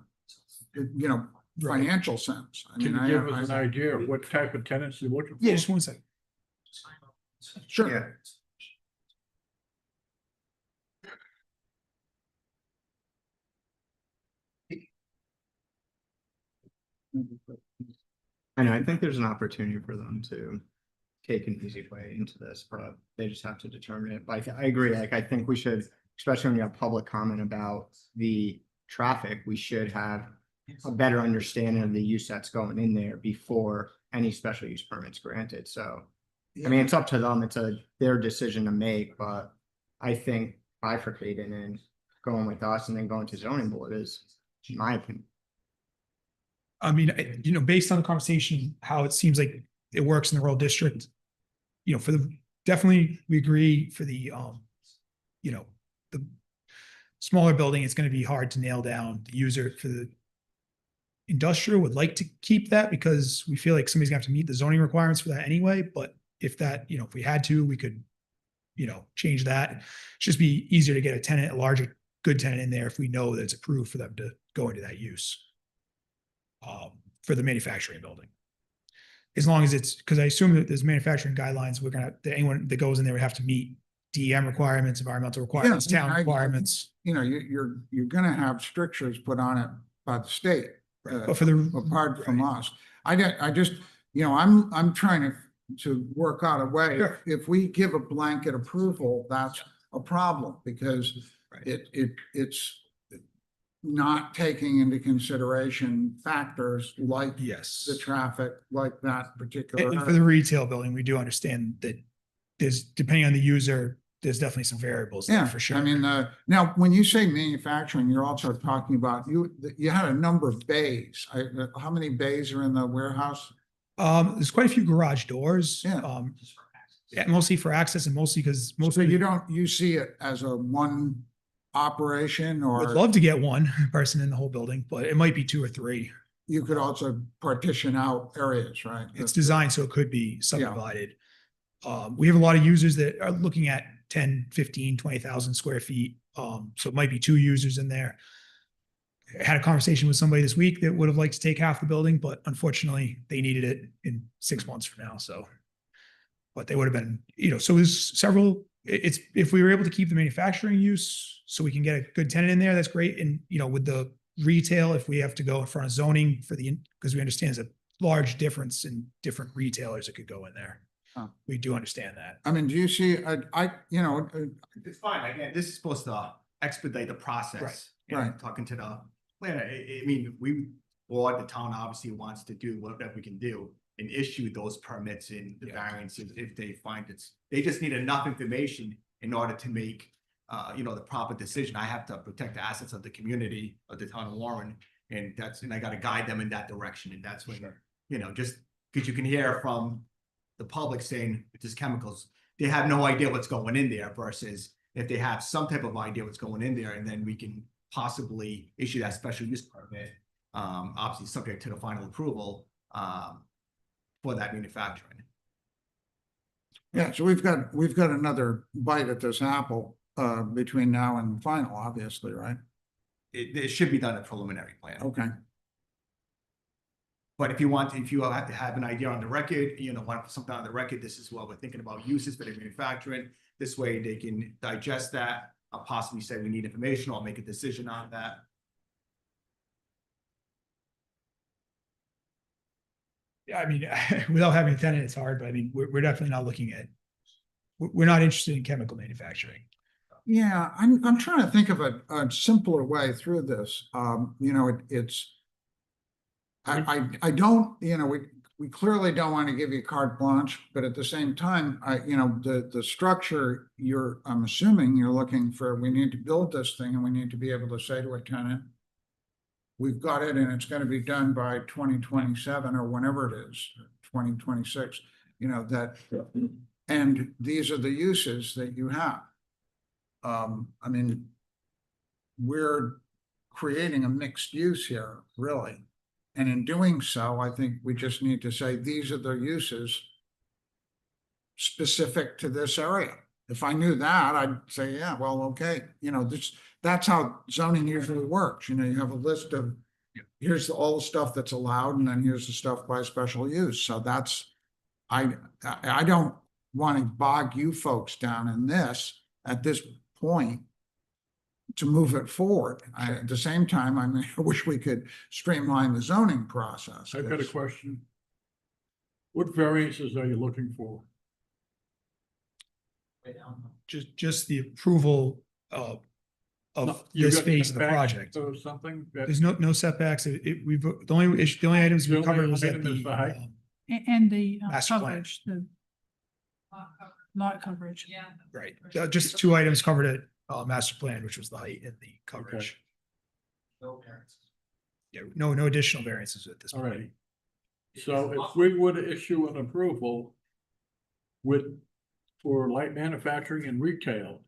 you know, financial sense? I Can mean, you give us an idea of what type of tenants you're looking for? Yeah, just 1 second. Sure. Yeah. I know, I think there's an opportunity for them to take an easy way into this, but they just have to determine it. Like, I agree, like, I think we should, especially when you have public comment about the traffic, we should have a better understanding of the use that's going in there before any special use permits granted. So, I mean, it's up to them. It's their decision to make, but I think bifurcating and going with us and then going to zoning board is, in my opinion. I mean, based on the conversation, how it seems like it works in the rural district, for the, definitely we agree for the, the smaller building, it's going to be hard to nail down the user. For the industrial, would like to keep that because we feel like somebody's gonna have to meet the zoning requirements for that anyway. But if that, if we had to, we could, change that. It'd just be easier to get a tenant, a larger, good tenant in there if we know that it's approved for them to go into that use. For the manufacturing building. As long as it's, because I assume that there's manufacturing guidelines, that anyone that goes in there would have to meet DEM requirements, environmental requirements, town requirements. You're gonna have strictures put on it by the state. But for the, Apart from us, I just, I'm trying to work out a way. Sure. If we give a blanket approval, that's a problem because it's not taking into consideration factors like yes. the traffic, like that particular. And for the retail building, we do understand that there's, depending on the user, there's definitely some variables there for sure. I mean, now, when you say manufacturing, you're also talking about, you had a number of bays. How many bays are in the warehouse? There's quite a few garage doors. Yeah. Yeah, mostly for access and mostly because So you see it as a one operation, would or love to get one person in the whole building, but it might be 2 or 3. you could also partition out areas, right? It's designed so it could be subdivided. We have a lot of users that are looking at 10, 15, 20,000 square feet. So it might be 2 users in there. I had a conversation with somebody this week that would have liked to take half the building, but unfortunately they needed it in 6 months from now. So, but they would have been, so there's several, it's, if we were able to keep the manufacturing use so we can get a good tenant in there, that's great. And, with the retail, if we have to go in front of zoning because we understand there's a large difference in different retailers that could go in there. We do understand that. I mean, do you see, It's fine. Again, this is supposed to expedite the process. Right. And talking to the planner, I mean, or the town obviously wants to do whatever we can do and issue those permits and the variances if they find they just need enough information in order to make, the proper decision. I have to protect the assets of the community of the town of Warren, and I got to guide them in that direction. And that's when, just because you can hear from the public saying if there's chemicals, they have no idea what's going in there versus if they have some type of idea what's going in there, and then we can possibly issue that special use permit, obviously subject to the final approval, for that manufacturing. yeah, so we've got another bite at this apple, between now and final, obviously, right? It should be done a preliminary plan. Okay. But if you have to have an idea on the record, want something on the record, this is what we're thinking about uses for the manufacturing. This way they can digest that, possibly say we need information, or make a decision on that. Yeah, I mean, without having a tenant, it's hard, but I mean, we're definitely not looking at, we're not interested in chemical manufacturing. Yeah, I'm trying to think of a simpler way through this. It's, I don't, we clearly don't want to give you carte blanche, but at the same time, the structure I'm assuming you're looking for, we need to build this thing and we need to be able to say to a tenant, we've got it and it's going to be done by 2027 or whenever it is, 2026, and these are the uses that you have. I mean, we're creating a mixed use here, really. And in doing so, I think we just need to say, these are the uses specific to this area. If I knew that, I'd say, yeah, well, okay, that's how zoning usually works. You have a list of, here's all the stuff that's allowed, and then here's the stuff by special use. So I don't want to bog you folks down in this at this point to move it forward. At the same time, I wish we could streamline the zoning process. I've got a question. What variances are you looking for? Just the approval of You this got phase of the setbacks project. or something that? There's no setbacks. The only items we The only covered was at item is the height? And the Master plan. coverage, the lot coverage. Yeah. right. Just 2 items covered at master plan, which was the height and the coverage. No parents. Yeah, no additional variances at this All point. right. So if we were to issue an approval for light manufacturing and retail,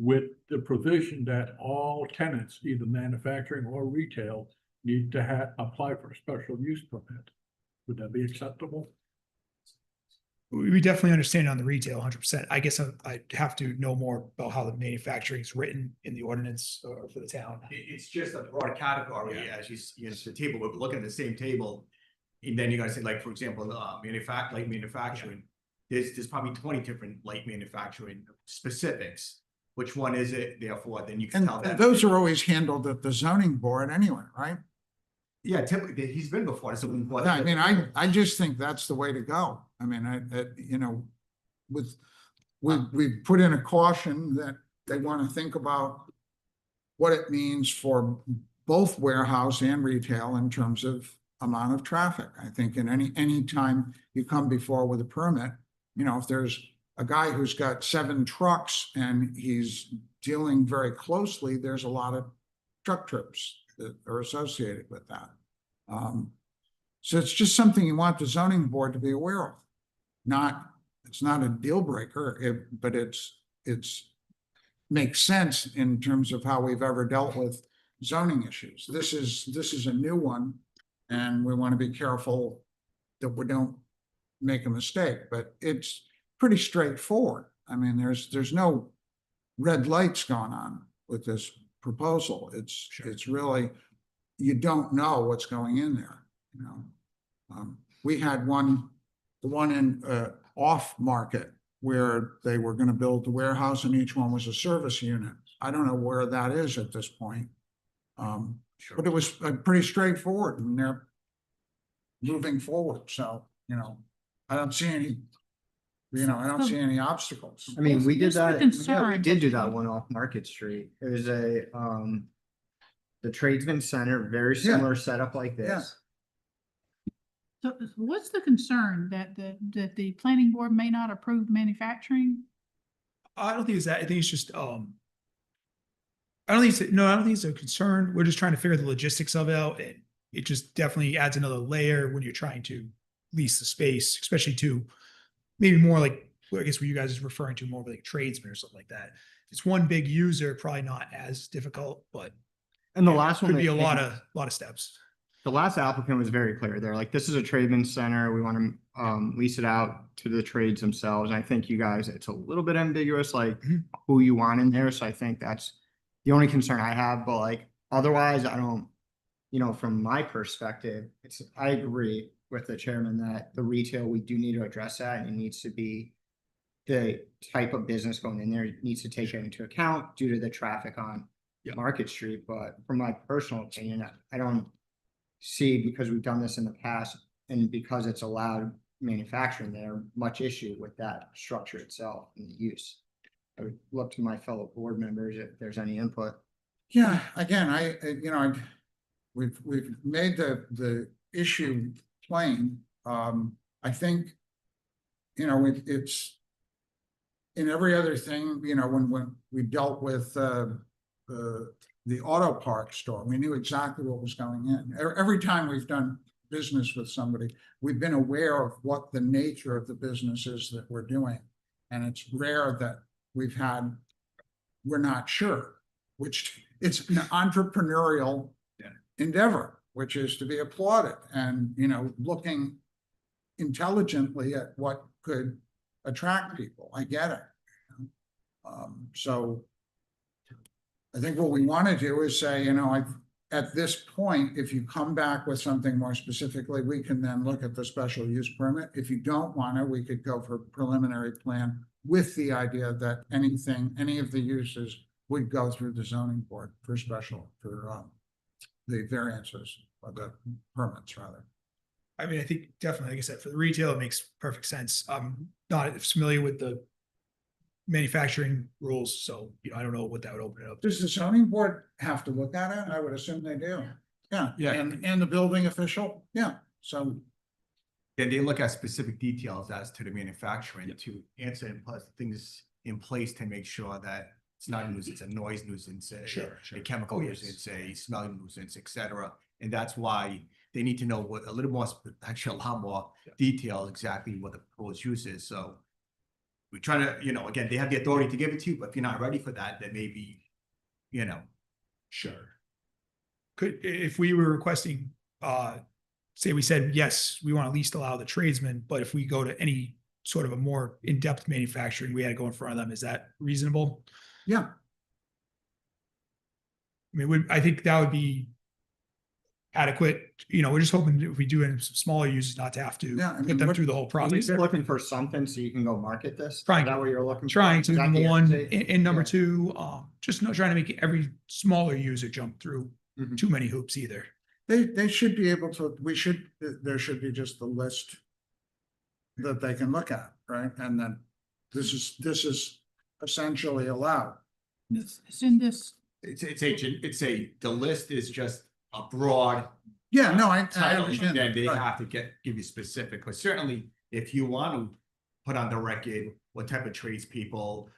with the provision that all tenants, either manufacturing or retail, need to apply for a special use permit, would that be acceptable? We definitely understand on the retail 100%. I guess I'd have to know more about how the manufacturing is written in the ordinance for the town. It's just a broad category, as you know, the table, we're looking at the same table. And then you're gonna say, like, for example, light manufacturing, there's probably 20 different light manufacturing specifics. Which one is it, therefore, then you can tell And that. those are always handled at the zoning board anyway, right? Yeah, typically, he's been before, so. Yeah, I mean, I just think that's the way to go. I mean, you know, we've put in a caution that they want to think about what it means for both warehouse and retail in terms of amount of traffic. I think in any time you come before with a permit, you know, if there's a guy who's got 7 trucks and he's dealing very closely, there's a lot of truck trips that are associated with that. So it's just something you want the zoning board to be aware of. It's not a deal breaker, but it's makes sense in terms of how we've ever dealt with zoning issues. This is a new one, and we want to be careful that we don't make a mistake, but it's pretty straightforward. I mean, there's no red lights going on with this proposal. It's really, you don't know what's going in there, you know. We had the one in off market where they were going to build the warehouse and each one was a service unit. I don't know where that is at this point. But it was pretty straightforward and they're moving forward. So, you know, I don't see any obstacles. I mean, we did Here's the that, yeah, we concern. did do that one off Market Street. It was the Tradesman Center, very similar setup like this. So what's the concern that the planning board may not approve manufacturing? I don't think it's that. I think it's just, I don't think it's a concern. We're just trying to figure the logistics of it out. And it just definitely adds another layer when you're trying to lease the space, especially to maybe more like, I guess what you guys are referring to, more like tradesmen or something like that. If it's one big user, probably not as difficult, but And the last one. could be a they- lot of steps. The last applicant was very clear. They're like, this is a tradesman center. We want to lease it out to the trades themselves. And I think you guys, it's a little bit ambiguous, like who you want in there. So I think that's the only concern I have. But like, otherwise, I don't, you know, from my perspective, I agree with the chairman that the retail, we do need to address that. And it needs to be the type of business going in there. It needs to take it into account due to the traffic on Market Street. But from my personal opinion, I don't see, because we've done this in the past and because it's allowed manufacturing there, much issue with that structure itself and the use. I would look to my fellow board members if there's any input. Yeah, again, we've made the issue plain. I think, you know, it's in every other thing, you know, when we dealt with the auto park store, we knew exactly what was going in. Every time we've done business with somebody, we've been aware of what the nature of the business is that we're doing. And it's rare that we're not sure, which it's an entrepreneurial endeavor, which is to be applauded, and, you know, looking intelligently at what could attract people. I get it. So I think what we want to do is say, you know, at this point, if you come back with something more specifically, we can then look at the special use permit. If you don't want to, we could go for preliminary plan with the idea that any of the uses would go through the zoning board for the variances or the permits rather. I mean, I think definitely, like I said, for the retail, it makes perfect sense. I'm not familiar with the manufacturing rules, so you know, I don't know what that would open it up to. Does the zoning board have to look at it? I would assume they do. Yeah, and the building official, yeah, so. Then they look at specific details as to the manufacturing to answer and put things in place to make sure that It's not a nuisance, it's a noise nuisance, Sure. a chemical Oh, yes. nuisance, a smell nuisance, et cetera. And that's why they need to know what, a little more, actually a lot more detail exactly what the proposed use is, so. We try to, again, they have the authority to give it to you, but if you're not ready for that, then maybe, Sure. If we were requesting, say we said, yes, we want to at least allow the tradesmen, but if we go to any sort of a more in-depth manufacturing, we had to go in front of them. Is that reasonable? Yeah, I mean, I think that would be adequate. We're just hoping that if we do it in some smaller uses, not to have to Yeah, I mean, put them what- through the whole Are you process. looking for something so you can go market this? Trying- Is that what you're looking for? Trying to, Is that number the one, end state? and number Yeah. two, just not trying to make every smaller user jump through Mhm. too many hoops either. they should be able to, there should be just the list that they can look at, right? And then this is essentially allowed. It's in this, the list is just a broad Yeah, no, I title, understand. then they Right. have to give you specific, but certainly if you want to put on the record what type of tradespeople,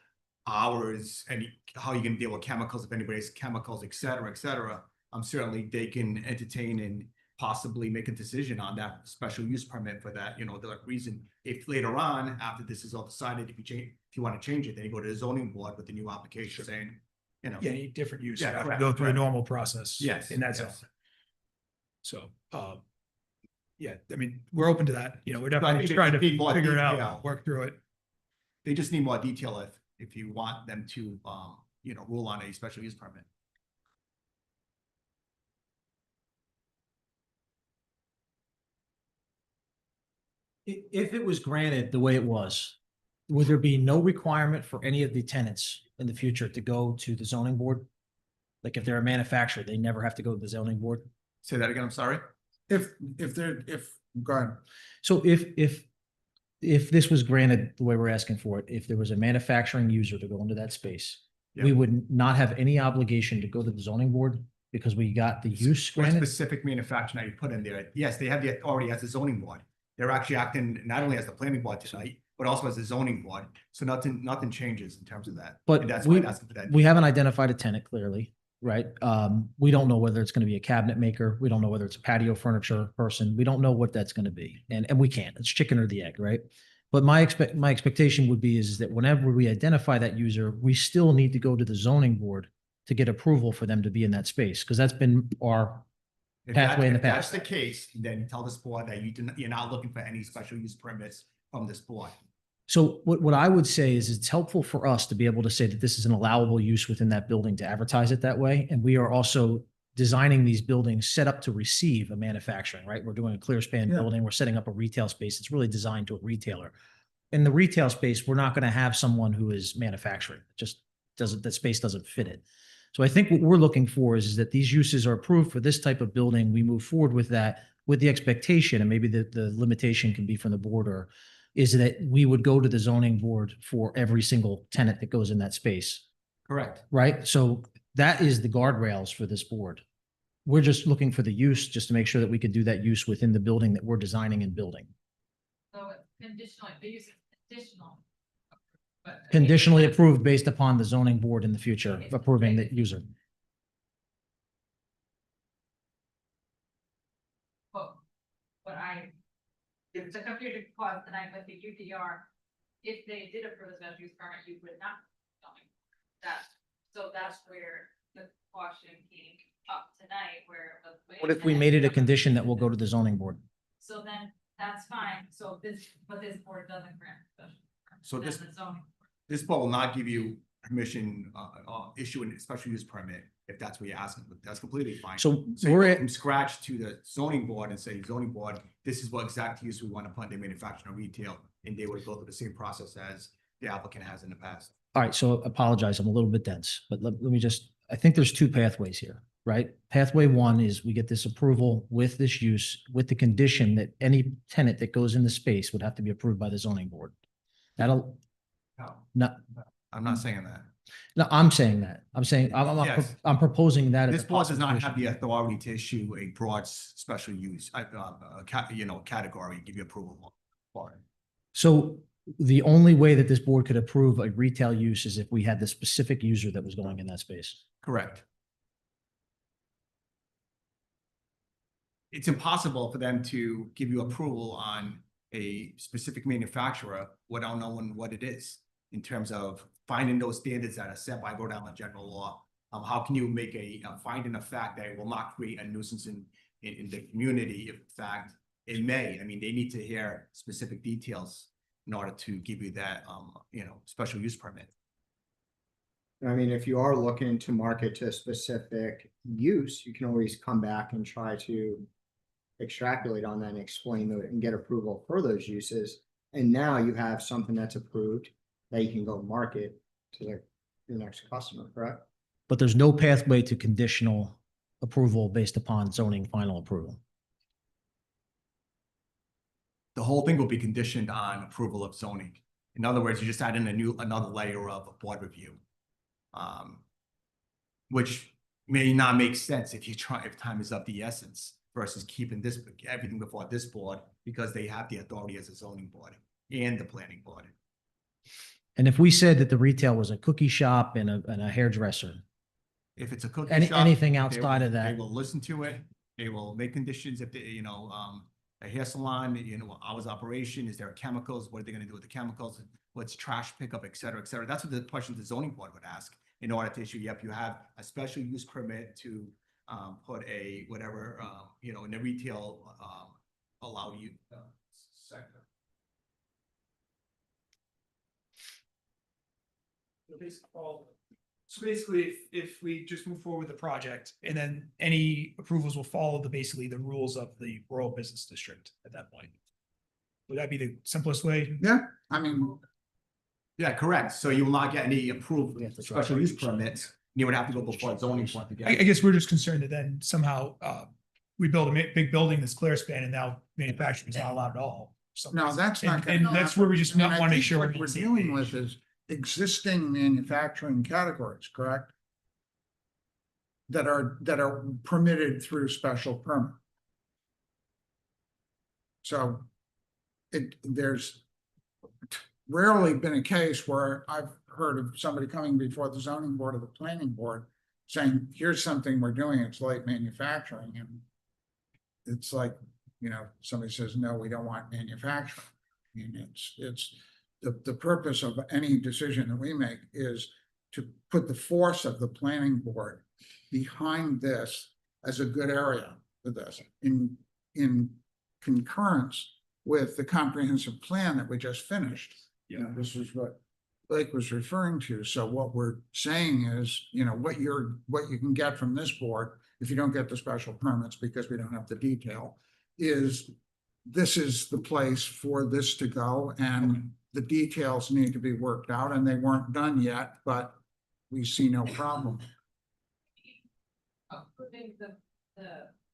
hours, and how you can deal with chemicals, if anybody has chemicals, et cetera, certainly they can entertain and possibly make a decision on that special use permit for that, the reason. If later on, after this is all decided, if you want to change it, then you go to the zoning board with the new application saying, Yeah, any different use, Yeah, you have to correct, go through a correct. normal process. Yes, In that zone. yes. So, yeah, I mean, we're open to that. We're I definitely think just trying to they need more figure it out, detail. work through it. They just need more detail if you want them to, rule on a special use permit. If it was granted the way it was, would there be no requirement for any of the tenants in the future to go to the zoning board? Like if they're a manufacturer, they never have to go to the zoning board? Say that again, I'm sorry? Go ahead. So if this was granted the way we're asking for it, if there was a manufacturing user to go into that space, we Yeah. would not have any obligation to go to the zoning board because we got the use What granted? specific manufacturing that you put in there? Yes, they have the authority as a zoning board. They're actually acting not only as the planning board tonight, but also as a zoning board. So nothing changes in terms of that. But And that's why we, I'm asking for that. we haven't identified a tenant clearly, right? We don't know whether it's going to be a cabinet maker. We don't know whether it's a patio furniture person. We don't know what that's going to be. And we can't, it's chicken or the egg, right? But my expectation would be is that whenever we identify that user, we still need to go to the zoning board to get approval for them to be in that space, because that's been our pathway in the If that's past. the case, then tell this board that you're not looking for any special use permits from this board. So what I would say is it's helpful for us to be able to say that this is an allowable use within that building to advertise it that way. And we are also designing these buildings set up to receive a manufacturing, right? We're doing a clear span Yeah. building. We're setting up a retail space. It's really designed to a retailer. In the retail space, we're not going to have someone who is manufacturing. It just doesn't, that space doesn't fit it. So I think what we're looking for is that these uses are approved for this type of building. We move forward with that with the expectation, and maybe the limitation can be from the board, or is that we would go to the zoning board for every single tenant that goes in that space, Correct. right? So that is the guardrails for this board. We're just looking for the use, just to make sure that we could do that use within the building that we're designing and building. So it's conditional, the use is conditional. But Conditionally approved based upon the zoning board in the future approving the user. If the computer caused tonight with the UDR, if they did approve a special use permit, you would not. That's where the caution came up tonight, where it was. wait What a if we minute, made it a condition that we'll go to the zoning board? So then, that's fine, but this board doesn't grant special. permit, So then this- the zoning. This board will not give you permission, issue a special use permit if that's what you're asking, but that's completely fine. So So you we're go at, from scratch to the zoning board and say, zoning board, this is what exact use we want to put in manufacturing or retail, and they would go through the same process as the applicant has in the past. all right, so apologize, I'm a little bit dense, but let me just, I think there's two pathways here, right? Pathway one is we get this approval with this use, with the condition that any tenant that goes in the space would have to be approved by the zoning board. That'll, No, no, I'm not saying that. no, I'm saying that. I'm saying, Yes. I'm proposing that. as This a board does possible not have the condition. authority to issue a broad special use, category, give you approval for it. So the only way that this board could approve a retail use is if we had the specific user that was going in that space. Correct. It's impossible for them to give you approval on a specific manufacturer without knowing what it is in terms of finding those standards that are set by Rhode Island general law. How can you make a finding of fact that it will not create a nuisance in the community? If in fact it may, I mean, they need to hear specific details in order to give you that, special use permit. I mean, if you are looking to market to a specific use, you can always come back and try to extrapolate on that and explain it and get approval for those uses. And now you have something that's approved that you can go market to your next customer, correct? But there's no pathway to conditional approval based upon zoning final approval. The whole thing will be conditioned on approval of zoning. In other words, you just add in another layer of board review. Which may not make sense if time is of the essence versus keeping everything before this board, because they have the authority as a zoning board and the planning board. And if we said that the retail was a cookie shop and a hairdresser, If it's a cookie shop. anything they outside will- of that. They will listen to it. They will make conditions if they, a hair salon, hours of operation, is there chemicals? What are they gonna do with the chemicals? What's trash pickup, et cetera, et cetera. That's what the questions the zoning board would ask in order to issue, yep, you have a special use permit to put a whatever, in the retail, allow you sector. So basically, if we just move forward with the project and then any approvals will follow basically the rules of the rural business district at that point. Would that be the simplest way? Yeah, I mean, Yeah, correct. So you will not get any approved We have to special try- use permits. You would have to go before zoning board to I get. guess we're just concerned that then somehow, we build a big building that's clear span and now manufacturing is not allowed at all. no, that's not. And gonna that's where we just happen. I mean, want I to make think sure. what we're on we're the same dealing with page. is existing manufacturing categories, correct? That are permitted through special permit. So there's rarely been a case where I've heard of somebody coming before the zoning board or the planning board saying, here's something we're doing, it's light manufacturing, and it's like, somebody says, no, we don't want manufacturing. I mean, it's the purpose of any decision that we make is to put the force of the planning board behind this as a good area for this in concurrence with the comprehensive plan that we just finished. This is what Blake was referring to. So what we're saying is, what you can get from this board, if you don't get the special permits because we don't have the detail, is this is the place for this to go, and the details need to be worked out, and they weren't done yet, but we see no problem. Approving the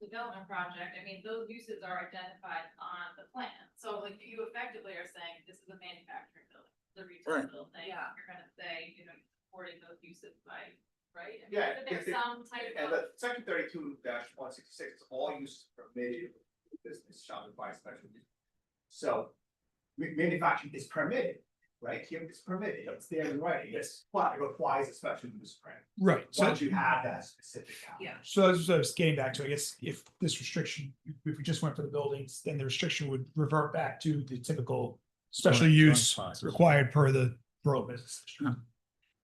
development project, I mean, those uses are identified on the plan. So like you effectively are saying, this is a manufacturing building, the retail Right. building. Yeah. You're gonna say, supporting those uses by, right? I mean, Yeah, isn't there if it- some type And of, the section 32-166, all use permitted business shall require special use. So manufacturing is permitted, right? Here it's permitted, it's there in writing, yes, but it requires a special use permit. Right. So, Once you have that specific. Yeah. so as I was getting back to, I guess, if this restriction, if we just went for the buildings, then the restriction would revert back to the typical special Zoning use process. required per the rural business district.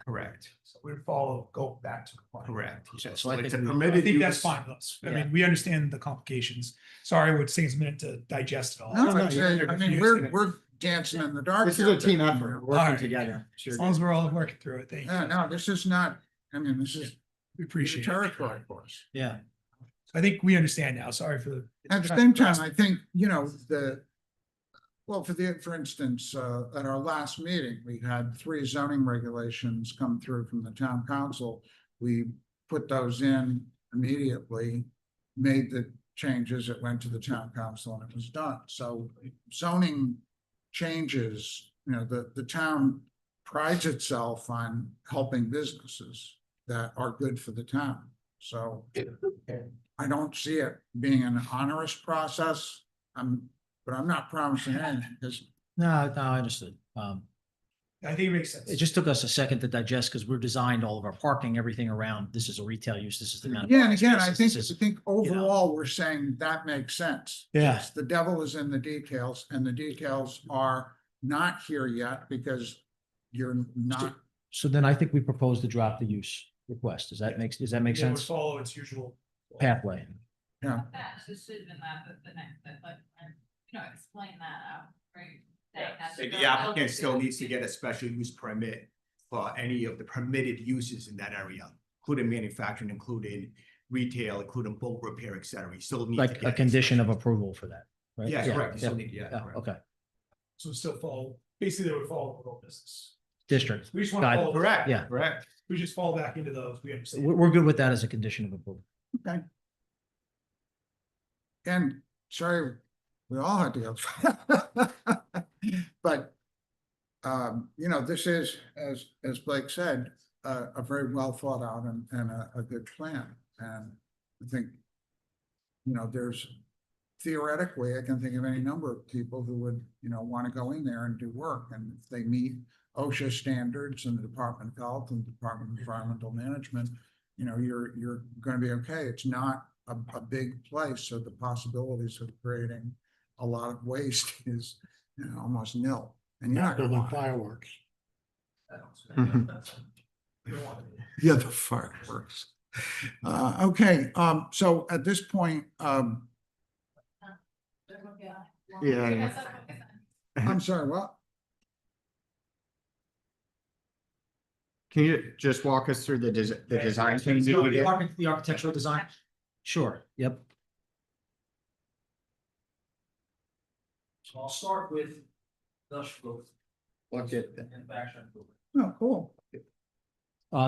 Correct, So we'd go back to. compliance. correct. So I it's a think we- I permitted think that's use. fine with us. I Yeah. mean, we understand the complications. Sorry, it would take us a minute to digest it all. No, no, it's you're- I mean, we're dancing in the dark. This is here. a team effort, All working right. together. As long as we're all working through it, thank you. Yeah, no, this is not, I mean, this is We appreciate it. territory for us. Yeah. I think we understand now. Sorry for the. At the same time, I think, for instance, at our last meeting, we had 3 zoning regulations come through from the town council. We put those in immediately, made the changes, it went to the town council and it was done. So zoning changes, the town prides itself on helping businesses that are good for the town. So I don't see it being an onerous process. But I'm not promising anything because No, I understood. I think it makes sense. It just took us a second to digest because we're designed all of our parking, everything around. This is a retail use. This is the amount of. Yeah, and parking again, I spaces, think, this is- overall, we're saying that makes sense. Yeah. It's The devil is in the details, and the details are not here yet because you're not, So then I think we propose to drop the use request. Does that make It would sense? follow its usual. Pathway. yeah. That should have been the next, step, like, explain that out, right? That has to So go the applicant out. still needs to get a special use permit for any of the permitted uses in that area, including manufacturing, including retail, including bulk repair, et cetera. You still need. to Like a get condition of special- approval for that, right? Yeah, correct. You still yeah, need, yeah. yeah, correct. okay. So it still follow, basically they would follow the rural business. District. We just want to Got it. follow. Correct, Yeah. correct. We just fall back into those. We understand. We're good with that as a condition of approval. Okay. And sorry, we all had to go. But, this is, as Blake said, a very well thought out and a good plan. And I think, there's theoretically, I can think of any number of people who would, want to go in there and do work. And if they meet OSHA standards and the Department of Health and Department of Environmental Management, you're going to be okay. It's not a big place, so the possibilities of creating a lot of waste is, almost nil. And you're not gonna Building want it. fireworks. Yeah, the fireworks. Okay, so at this point, Yeah. I'm sorry, what? Can you just walk us through the design changes? So we did? the architectural design? Sure, yep. So I'll start with industrial Look at that. manufacturing. Oh, cool.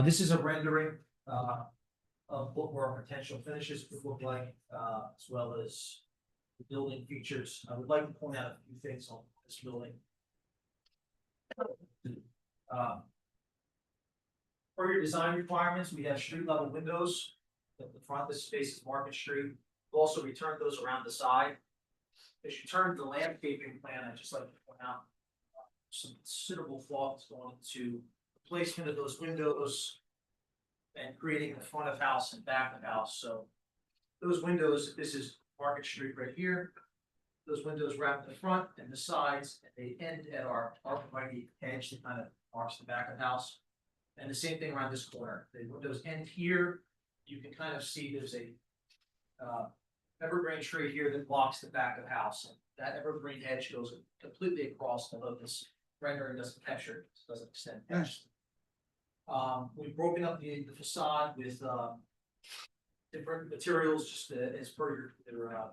This is a rendering, of what our potential finishes would look like, as well as the building features. I would like to point out a few things on this building. For your design requirements, we have street level windows. At the front, this space is Market Street. We'll also return those around the side. As you turn to the landscaping plan, I'd just like to point out some considerable thought is going into the placement of those windows and creating the front of house and back of house. So those windows, this is Market Street right here. Those windows wrap the front and the sides, and they end at our arborvitae edge that kind of marks the back of house. And the same thing around this corner. The windows end here. You can kind of see there's a evergreen tree here that blocks the back of house. And that evergreen hedge goes completely across, although this rendering doesn't capture it, it doesn't extend past. We've broken up the facade with different materials, just as per your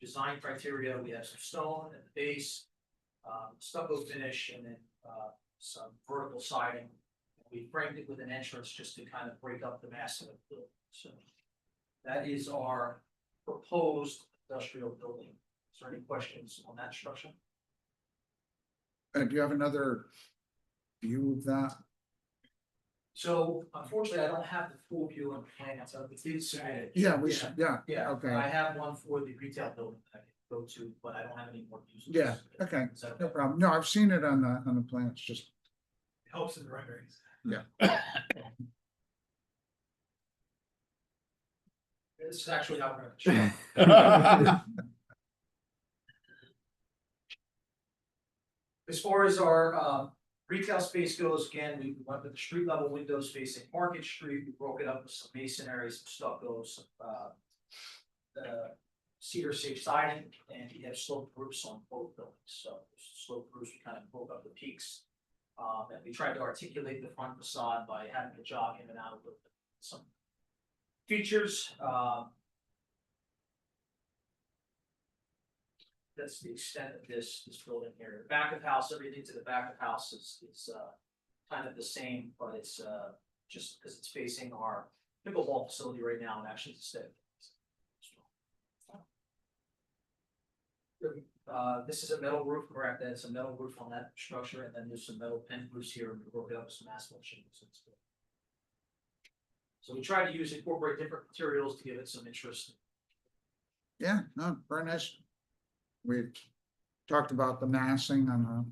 design criteria. We have some stone at the base, stucco finish, and then some vertical siding. We framed it with an entrance just to kind of break up the mass of the building. So that is our proposed industrial building. Is there any questions on that structure? Do you have another view of that? So unfortunately, I don't have the full view on the plan, so we did submit it. Yeah, Yeah, yeah, okay. I have one for the retail building that I can go to, but I don't have any more views. Yeah, okay, Is that no problem. No, I've seen it on the plan. It's just, Helps in the renderings. yeah. This is actually how we're gonna show. As far as our retail space goes, again, we went with the street level windows facing Market Street. We broke it up with some masonry, some stucco, some cedar safe siding, and we have slope roofs on both buildings. So slope roofs, we kind of broke up the peaks. And we tried to articulate the front facade by having a jog in and out with some features. That's the extent of this building here. The back of house, everything to the back of house is kind of the same, but it's just because it's facing our pickleball facility right now, and actually it's instead. This is a metal roof, correct? That's a metal roof on that structure, and then there's some metal pin roofs here, and we broke it up with some asphalt shingles. So we try to incorporate different materials to give it some interest. Yeah, no, very nice. We talked about the massing on the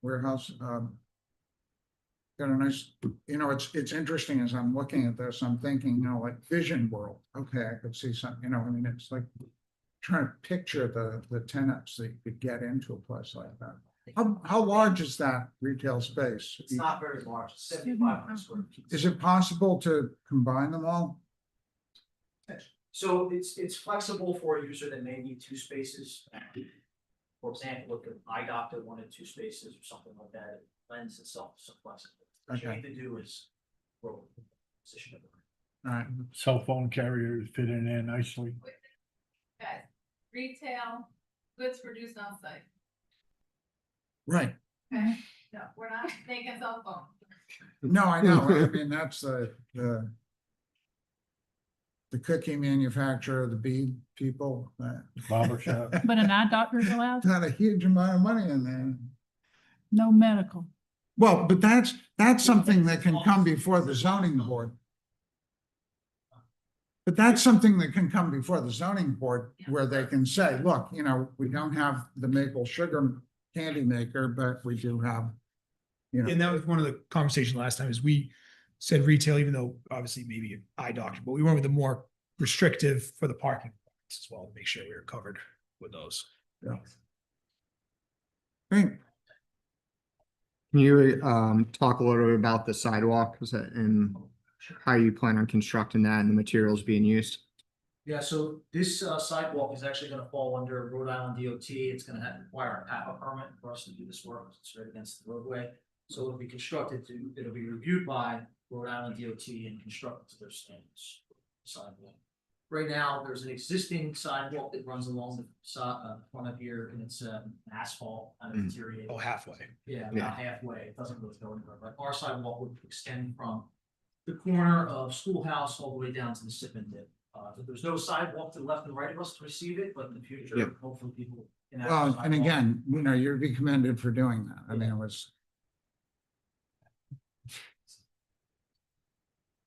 warehouse, got a nice, you know, it's interesting as I'm looking at this, I'm thinking, you know, like Vision World. Okay, I could see some, you know, I mean, it's like trying to picture the tenants that you could get into a place like that. How large is that retail space? It's not very large, 7,500 square feet. Is it possible to combine them all? So it's flexible for a user that may need two spaces. For example, if an eye doctor wanted two spaces or something like that, it lends itself to some flexibility. What you Okay. need to do is grow the position of it. All right, Cell phone carriers fit in there nicely. Guys, retail, goods produced on site. right. Okay, no, we're not making cell phone. No, I know. I mean, that's the cookie manufacturer, the bead people, Barber shop. But an eye doctor is allowed? not a huge amount of money in there. No medical. Well, but that's something that can come before the zoning board. But that's something that can come before the zoning board where they can say, look, you know, we don't have the maple sugar candy maker, but we do have, you know. And that was one of the conversations last time is we said retail, even though obviously maybe an eye doctor, but we went with the more restrictive for the parking as well, to make sure we were covered with those. Yeah. Great. Can you talk a little bit about the sidewalk and how you plan on constructing that and the materials being used? Yeah, so this sidewalk is actually gonna fall under Rhode Island DOT. It's gonna require a PAPA permit for us to do this work. It's right against the roadway. So it'll be constructed it'll be reviewed by Rhode Island DOT and constructed to their standards. Sidewalk. Right now, there's an existing sidewalk that runs along the front of here, and it's asphalt kind of deteriorated. Oh, halfway. Yeah, Yeah. about halfway. It doesn't really go anywhere, but our sidewalk would extend from the corner of Schoolhouse all the way down to the Sipin dip. There's no sidewalk to the left and right of us to receive it, but in the future, Yep. hopefully people can have. a Well, and sidewalk. again, you know, you're to be commended for doing that. I mean, it was,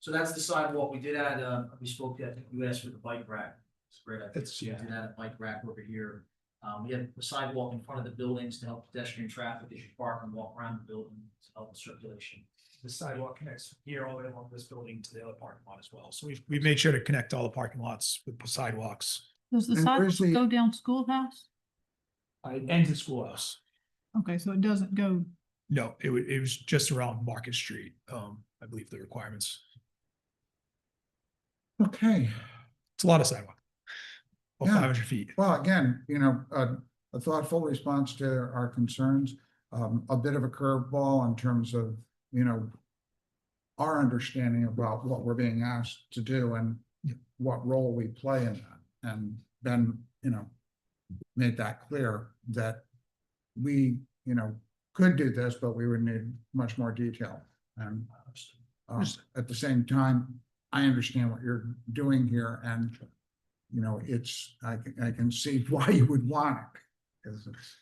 So that's the sidewalk. We did add, we spoke, I think you asked for the bike rack. It's great. I think It's- we did add a bike rack over here. We have a sidewalk in front of the buildings to help pedestrian traffic as you park and walk around the building to help the circulation. The sidewalk connects here all the way along this building to the other parking lot as well. So we've made sure to connect all the parking lots with sidewalks. Does the And sidewalk where's the- go down Schoolhouse? And to Schoolhouse. Okay, so it doesn't go, No, it was just around Market Street. I believe the requirements. okay. It's a lot of sidewalk. About Yeah. 500 feet. Well, again, you know, a thoughtful response to our concerns, a bit of a curveball in terms of, you know, our understanding about what we're being asked to do and what role we play in that. And then, you know, made that clear that we, you know, could do this, but we would need much more detail. And at the same time, I understand what you're doing here and, you know, I can see why you would want it. 'Cause it's,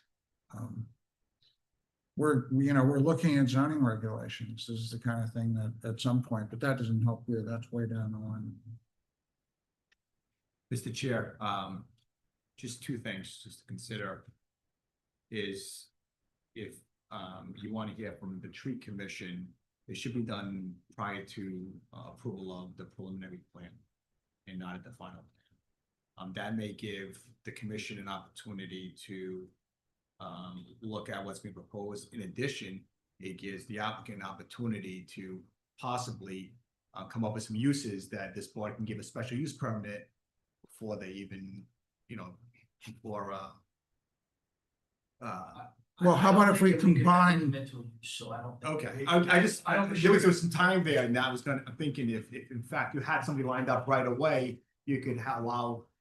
we're looking at zoning regulations. This is the kind of thing that at some point, but that doesn't help you. That's way down the line. Mr. Chair, just two things just to consider is if you want to hear from the tree commission, it should be done prior to approval of the preliminary plan and not at the final plan. That may give the commission an opportunity to look at what's being proposed. In addition, it gives the applicant an opportunity to possibly come up with some uses that this board can give a special use permit before they even, you know, before Well, how about if we I don't think we could have combine- mental use, So I don't. think- okay, I just, I don't think there we- was some time there, and I was I'm thinking if in fact you had somebody lined up right away, you could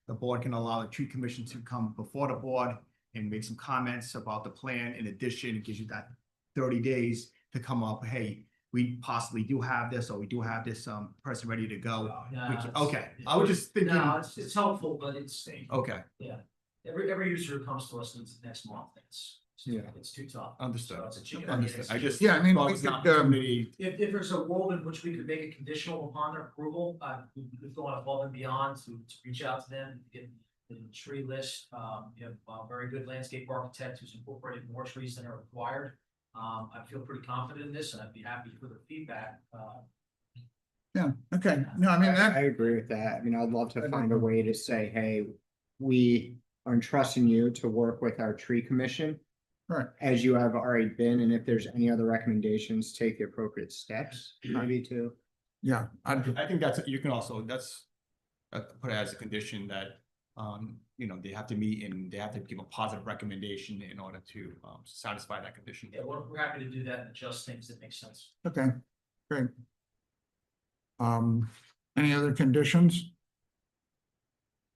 the board can allow the tree commission to come before the board and make some comments about the plan. In addition, it gives you that 30 days to come up, hey, we possibly do have this, or we do have this person ready to go. No, We can- it's- okay, I was just thinking, No, it's helpful, but it's, okay, every user who comes to us needs next month. Yeah. It's too tough. understood, So it's a chicken and understood. egg I just. Yeah, I mean, thought we it was an could, opportunity. If there's a world in which we could make it conditional upon their approval, we've gone above and beyond to reach out to them, get the tree list. You have a very good landscape architect who's incorporated more trees than are required. I feel pretty confident in this and I'd be happy for the feedback. Yeah, okay. No, I mean, I that, agree with that. I mean, I'd love to find a way to say, hey, we are entrusting you to work with our tree commission. right. As you have already been, and if there's any other recommendations, take the appropriate steps, maybe to. Yeah, I think that's, you can also, that's, put it as a condition that, you know, they have to meet and they have to give a positive recommendation in order to, satisfy that condition. Yeah, we're happy to do that and adjust things that make sense. okay, great. Any other conditions?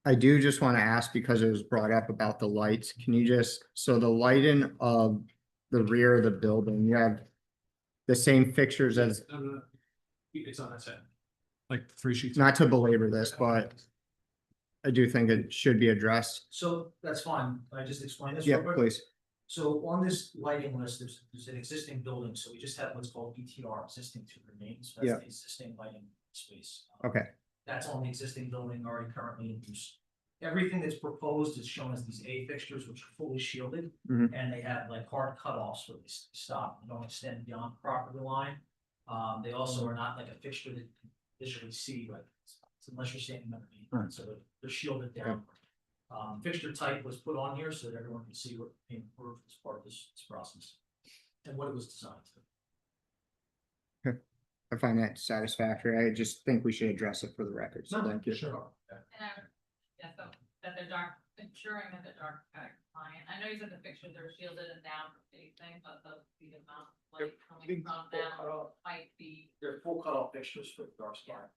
I do just want to ask, because it was brought up about the lights, can you just, so the lighting of the rear of the building, you have the same fixtures as, No. It's on that side. Like 3 sheets. not to belabor this, but I do think it should be addressed. So that's fine. Can I just explain this? Yeah, real quick? please. So on this lighting list, there's an existing building, so we just have what's called BTR, existing to remain, so Yeah. that's the existing lighting space. Okay, That's on the existing building already currently in use. Everything that's proposed is shown as these A fixtures, which are fully shielded. Mhm. And they have like hard cutoffs where they stop, and don't extend beyond the property line. They also are not like a fixture that you can visually see, like, unless you're standing underneath, Right. so they're shielded down. Fixture type was put on here so that everyone can see what being approved as part of this process. And what it was designed to. I find that satisfactory. I just think we should address it for the record, so thank you. Sure. And yeah, so that they're dark, ensuring that they're dark sky compliant. I know you said the fixtures are shielded and down from facing, but the amount of light coming from them might be, They're full cutoff fixtures for the dark sky.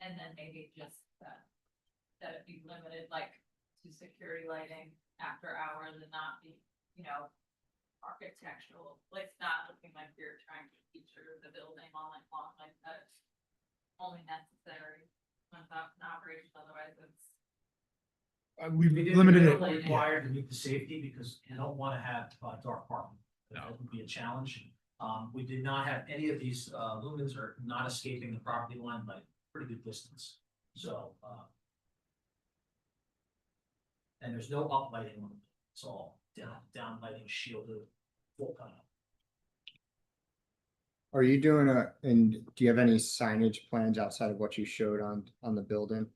and then maybe just that it be limited, like, to security lighting after hours and not be, you know, architectural, like, it's not looking like you're trying to feature the building all night long, like that. Only necessary when it's out in operation, otherwise it's. We've We did limited make it. it required to meet the safety because you don't want to have dark parking. That would be a challenge. We did not have any of these lumens are not escaping the property line by a pretty good distance. So and there's no uplighting on it. It's all down lighting shielded full cutoff. Are you doing and do you have any signage plans outside of what you showed on the building?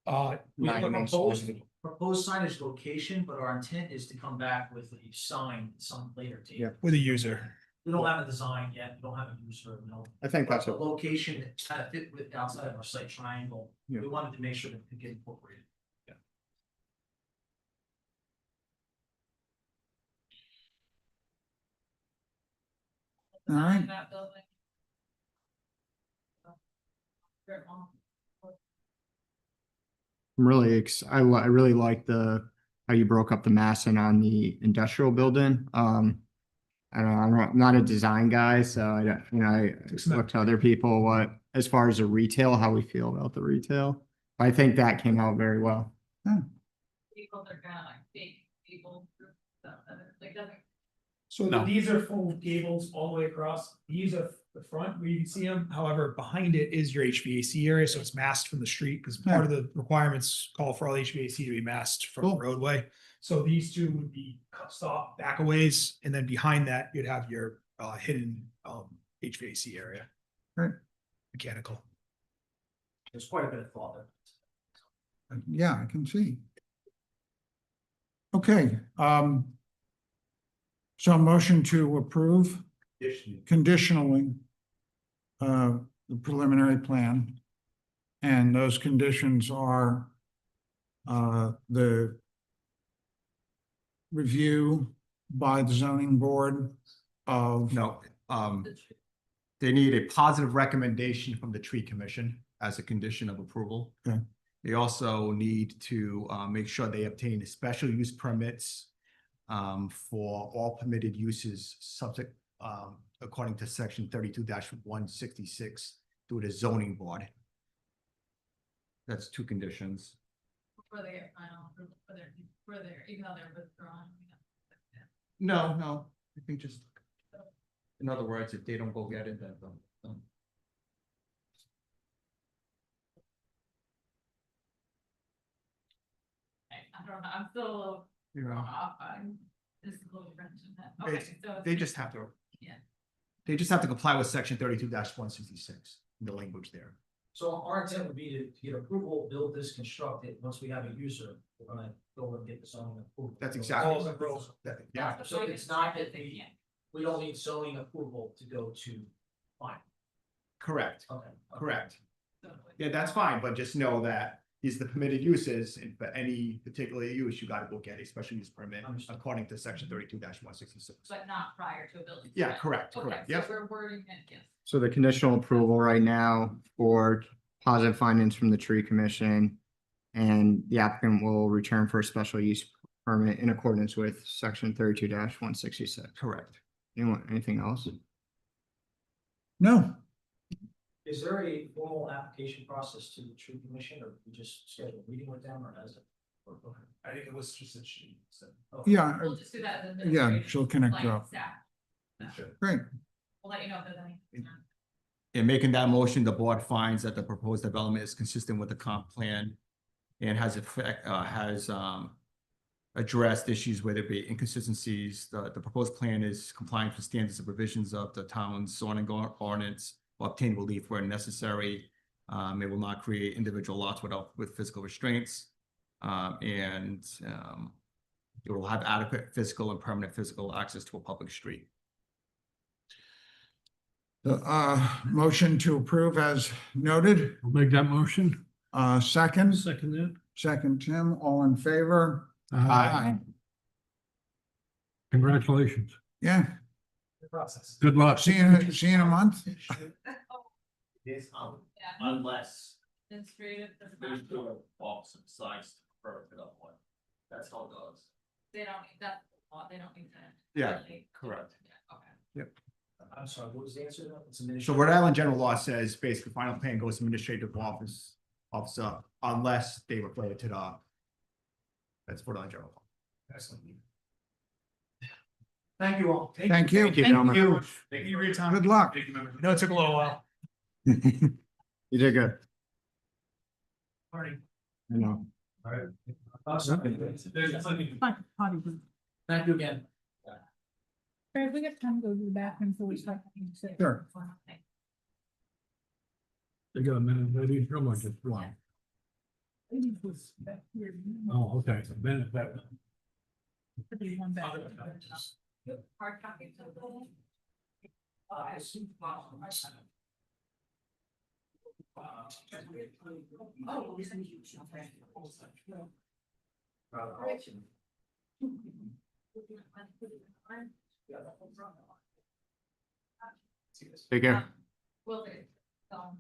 We have a Nine proposed, signage. proposed signage location, but our intent is to come back with a sign at some later date. Yeah. With a user. We don't have a design yet, we don't have a user, we don't. I think that's The a, location that kind of fit with outside of our site triangle, Yeah. we wanted to make sure that it could get incorporated. All right. That building. I'm really I really like how you broke up the massing on the industrial building. I don't know, I'm not a design guy, so I don't, I look to other people, as far as the retail, how we feel about the retail. I think that came out very well. People are kind of like big people, stuff, and it like doesn't. So these are full gables all the way across. These are the front where you can see them. However, behind it is your HVAC area, so it's masked from the street because part of the requirements call for all HVAC to be masked from the Cool. roadway. So these two would be off back a ways, and then behind that, you'd have your hidden HVAC area. Right. Mechanical. There's quite a bit of thought there. Yeah, I can see. Okay, so a motion to approve conditionally the preliminary plan. And those conditions are the review by the zoning board of. No, they need a positive recommendation from the tree commission as a condition of approval. Okay. They also need to make sure they obtain the special use permits for all permitted uses subject according to section 32-166 through the zoning board. That's two conditions. For their final, for their, even though they're withdrawn. No, I think just, in other words, if they don't go get it, then don't. I don't know, I'm still a little You're thrown right. off by disclosure to that. They- Okay, so. They just have to. Yeah. They just have to comply with section 32-166, the language there. So our intent would be to get approval, build this, construct it. Once we have a user, we're gonna go and get the zoning approval. That's exactly. All the rules. Yeah, So it's not that They can't. we don't need zoning approval to go to fine. correct, Okay. correct. So- Yeah, that's fine, but just know that these are the permitted uses, and for any particular use, you gotta go get a special use permit Understood. according to section 32-166. But not prior to a building. Yeah, permit. correct, Okay, correct, so yep. we're wording it, yes. So the conditional approval right now for positive findings from the tree commission. And the applicant will return for a special use permit in accordance with section 32-166. Correct. Anything else? No, Is there a formal application process to the tree commission, or we just schedule a meeting with them, or does it? I think it was just a sheet, so. yeah, We'll just do that as yeah, administrative, she'll connect like, you up. staff. Great. We'll let you know if there's any. concern. In making that motion, the board finds that the proposed development is consistent with the comp plan and has addressed issues, whether it be inconsistencies. The proposed plan is compliant with standards and provisions of the town's zoning ordinance or obtain relief where necessary. It will not create individual lots with physical restraints. It will have adequate physical and permanent physical access to a public street. The motion to approve as noted, I'll make that motion. second, Second that. second, Tim, all in favor? Aye. Congratulations. Yeah, The process. Good luck. see you in a month. Yes, Yeah, unless administrative, doesn't there's matter. two opposite sides to perk it up one. That's how it goes. They don't need that, they don't need that. Yeah, Really. correct. Yeah, okay. I'm sorry, what was the answer to that? It's So administrative. Rhode Island general law says basically final plan goes to administrative officer unless they refer it to the. That's Rhode Island general law. Excellent. Thank you all. Thank you. Thank you, gentlemen. Thank you for your time. Good luck. I know it took a little while. You did good. Morning. I know. All right. Awesome. Like potty break. Thank you again. Barry, we got time to go to the bathroom before we start. Sure. They got a minute, maybe, how much is one? Oh, okay, so then that. Hard copy. Take care. Will do. Wow.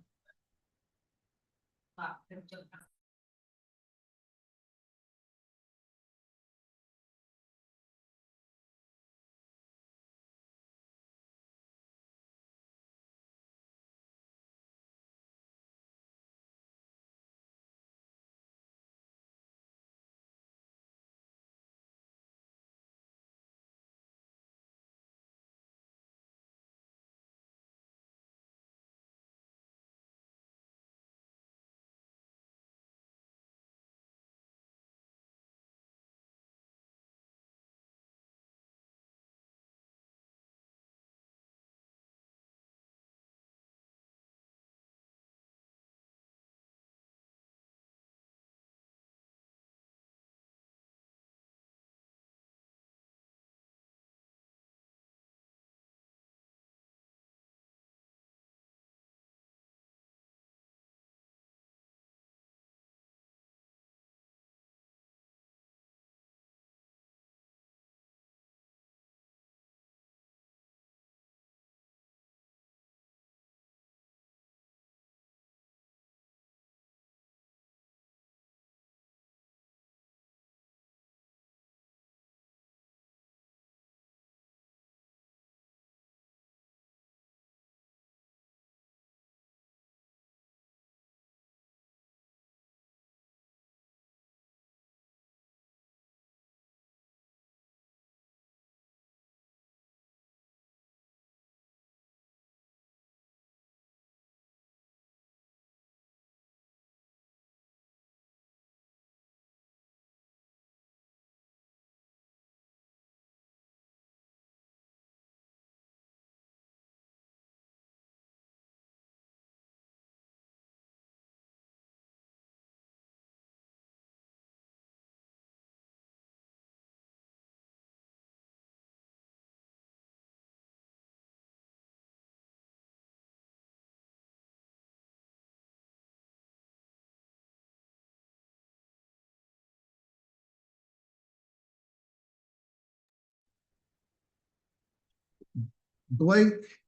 Blake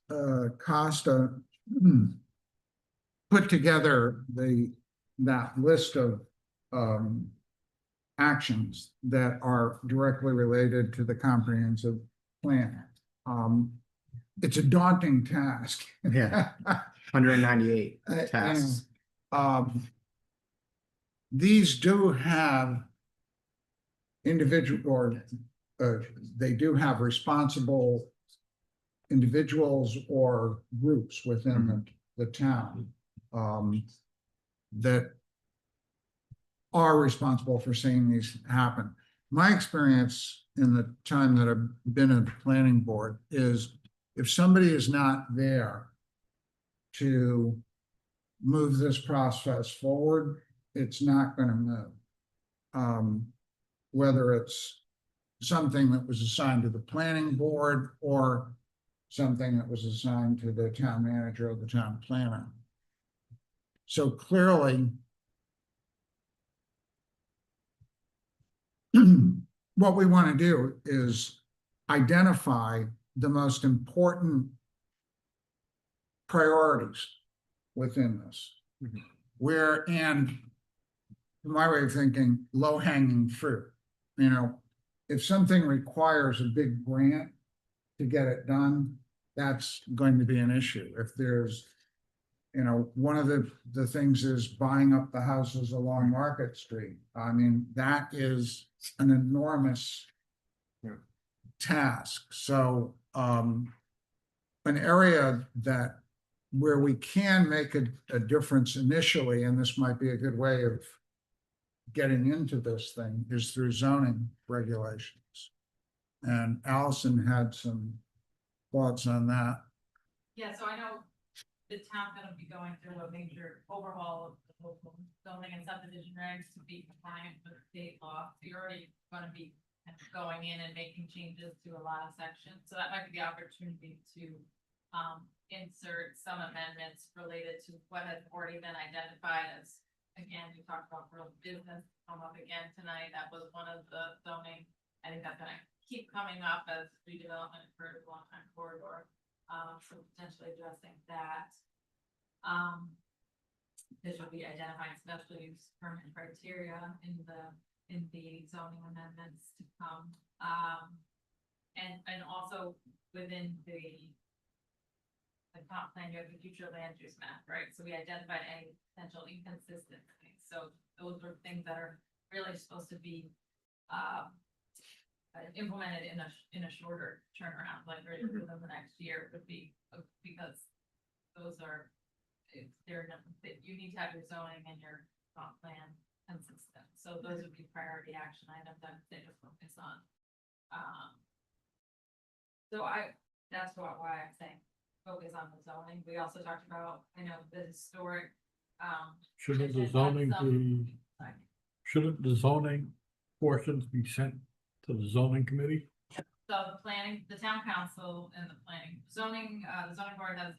Costa put together that list of actions that are directly related to the comprehensive plan. It's a daunting task. Yeah. 198 tasks. These do have individual, or they do have responsible individuals or groups within the town that are responsible for seeing these happen. My experience in the time that I've been at the planning board is if somebody is not there to move this process forward, it's not going to move. Whether it's something that was assigned to the planning board or something that was assigned to the town manager or the town planner. So clearly, what we want to do is identify the most important priorities within this. And my way of thinking, low-hanging fruit. You know, if something requires a big grant to get it done, that's going to be an issue. If there's, you know, one of the things is buying up the houses along Market Street. I mean, that is an enormous task. So an area where we can make a difference initially, and this might be a good way of getting into this thing, is through zoning regulations. And Allison had some thoughts on that. Yeah, so I know the town's gonna be going through a major overhaul of the local zoning and subdivision regs to be compliant with state law. So you're already gonna be kind of going in and making changes to a lot of sections. So that might be the opportunity to insert some amendments related to what has already been identified as, again, we talked about growth business come up again tonight. That was one of the zoning. I think that's gonna keep coming up as redevelopment for a long time corridor. So potentially addressing that. This will be identifying special use permit criteria in the zoning amendments to come. And also within the comp plan, you have the future land use map, right? So we identified any potential inconsistencies. So those are things that are really supposed to be implemented in a shorter turnaround, like right within the next year would be, because those are, you need to have your zoning and your comp plan consistent. So those would be priority action items that they just focus on. That's why I'm saying focus on the zoning. We also talked about, I know, the historic. Shouldn't the vision zoning of some- be, shouldn't the zoning portions be sent to the zoning committee? So the town council and the zoning board has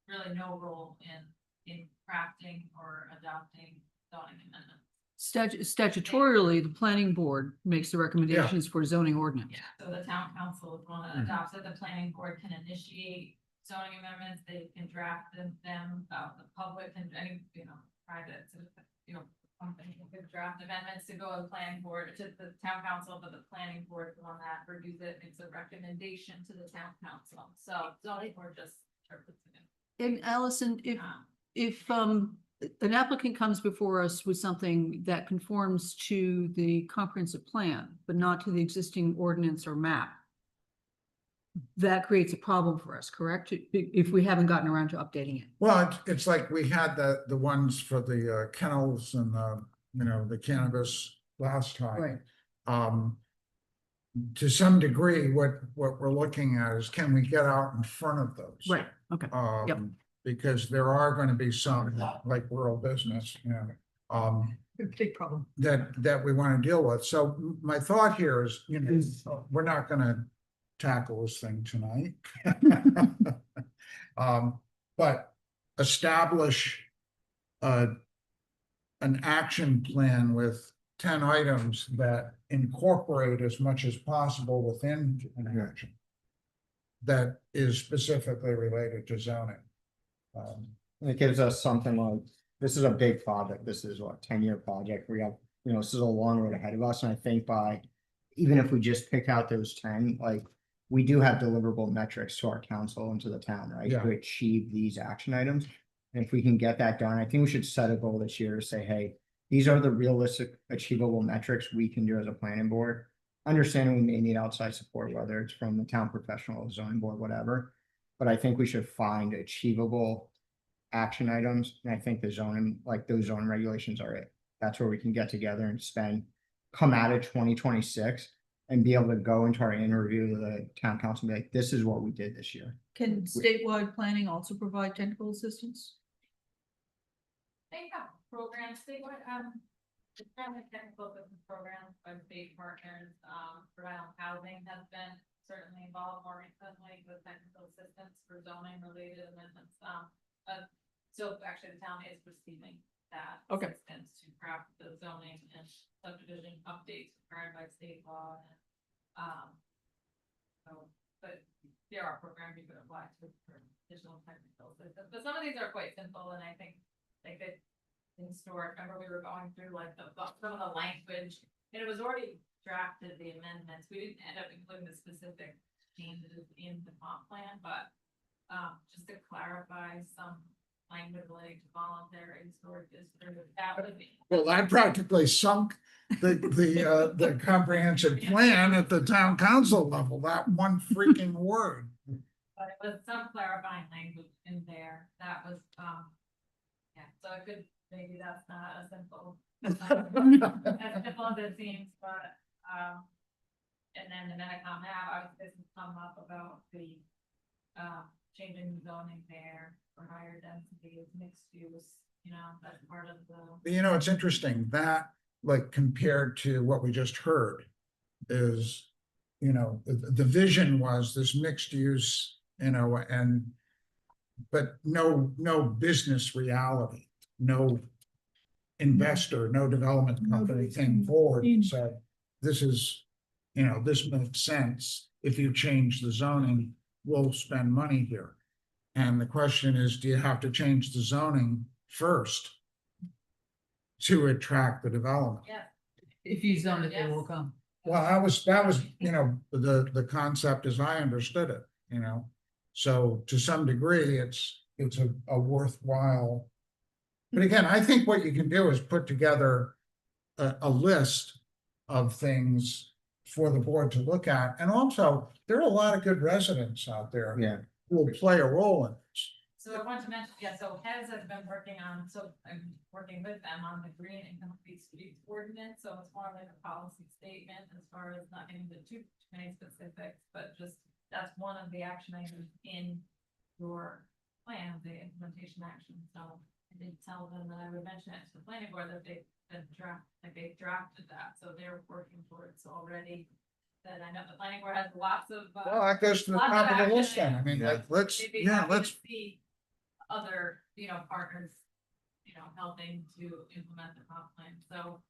really no role in crafting or adopting zoning amendments. Statutorily, the planning board makes the recommendations for zoning ordinance. So the town council is one that adopts it. The planning board can initiate zoning amendments. They can draft them. The public and any, private, company can draft amendments to go to the planning board, to the town council, but the planning board is the one that reviews it, makes a recommendation to the town council. So zoning board just interprets it. And Allison, if an applicant comes before us with something that conforms to the comprehensive plan, but not to the existing ordinance or map, that creates a problem for us, correct? If we haven't gotten around to updating it. Well, it's like we had the ones for the kennels and the cannabis last time. Right. To some degree, what we're looking at is, can we get out in front of those? Right, okay. Yep. Because there are going to be some, like rural business, Big problem. that we want to deal with. So my thought here is, we're not going to tackle this thing tonight. But establish an action plan with 10 items that incorporate as much as possible within an action. that is specifically related to zoning. It gives us something like, this is a big project. This is what, 10-year project. We have, this is a long road ahead of us. And I think even if we just pick out those 10, like, we do have deliverable metrics to our council and to the town, right? Yeah. To achieve these action items. And if we can get that done, I think we should set a goal this year to say, hey, these are the realistic achievable metrics we can do as a planning board. Understanding we may need outside support, whether it's from the town professional, zoning board, whatever. But I think we should find achievable action items. And I think the zoning, like those zoning regulations are it. That's where we can get together and come out of 2026 and be able to go into our annual review of the town council and be like, this is what we did this year. Can statewide planning also provide technical assistance? They have programs, the family technical assistance programs by state partners, Rhode Island Housing has been certainly involved more recently with technical assistance for zoning related amendments. So actually the town is receiving that Okay. assistance to craft the zoning and subdivision updates required by state law. But there are programs you could apply to for additional technical assistance, but some of these are quite simple, and I think they could historic. Remember we were going through like some of the language, and it was already drafted, the amendments. We didn't end up including the specific changes in the comp plan, but just to clarify some language like voluntary historic district, that would be. Well, that practically sunk the comprehensive plan at the town council level, that one freaking word. But it was some clarifying language in there that was, yeah, so it could, maybe that's not as simple. As simple as it seems, but, and then the Medicom have, obviously this has come up about the, changing zoning there for higher density, mixed use, that's part of the. It's interesting that, like, compared to what we just heard is, the vision was this mixed use, but no business reality, no investor, no development company came forward and said, this is, this makes sense. If you change the zoning, we'll spend money here. And the question is, do you have to change the zoning first to attract the development? Yeah. If you zone it, they will come. Well, that was, the concept as I understood it, So to some degree, it's a worthwhile. But again, I think what you can do is put together a list of things for the board to look at. And also, there are a lot of good residents out there. Yeah. Who will play a role in this. So I wanted to mention, so HES has been working on, so I'm working with them on the green and complete streets ordinance, so it's more like a policy statement as far as not getting into too many specifics, but just, that's one of the action items in your plan, the implementation action, so I did tell them that I would mention it to the planning board that they've drafted that, so they're working towards already. That I know the planning board has lots of. Well, that goes to the lots top of the action list then. I items. mean, let's, They'd be yeah, happy let's, to see other, partners, helping to implement the comp plan, so,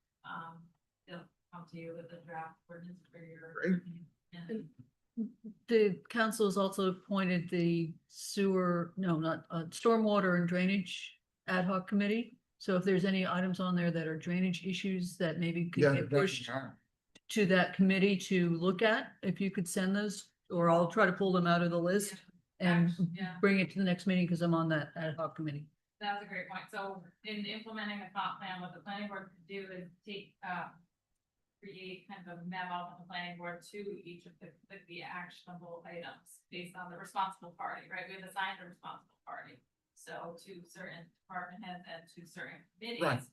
they'll come to you with a draft ordinance for your. Great. And The council has also appointed the stormwater and drainage ad hoc committee. So if there's any items on there that are drainage issues that maybe could yeah, get pushed definitely. to that committee to look at, if you could send those, or I'll try to pull them out of the list and Yeah. bring it to the next meeting because I'm on that ad hoc committee. That's a great point. So in implementing the comp plan, what the planning board could do is create kind of a memo from the planning board to each of the actionable items based on the responsible party, right? We have assigned a responsible party. So to certain department heads and to certain Right. committees,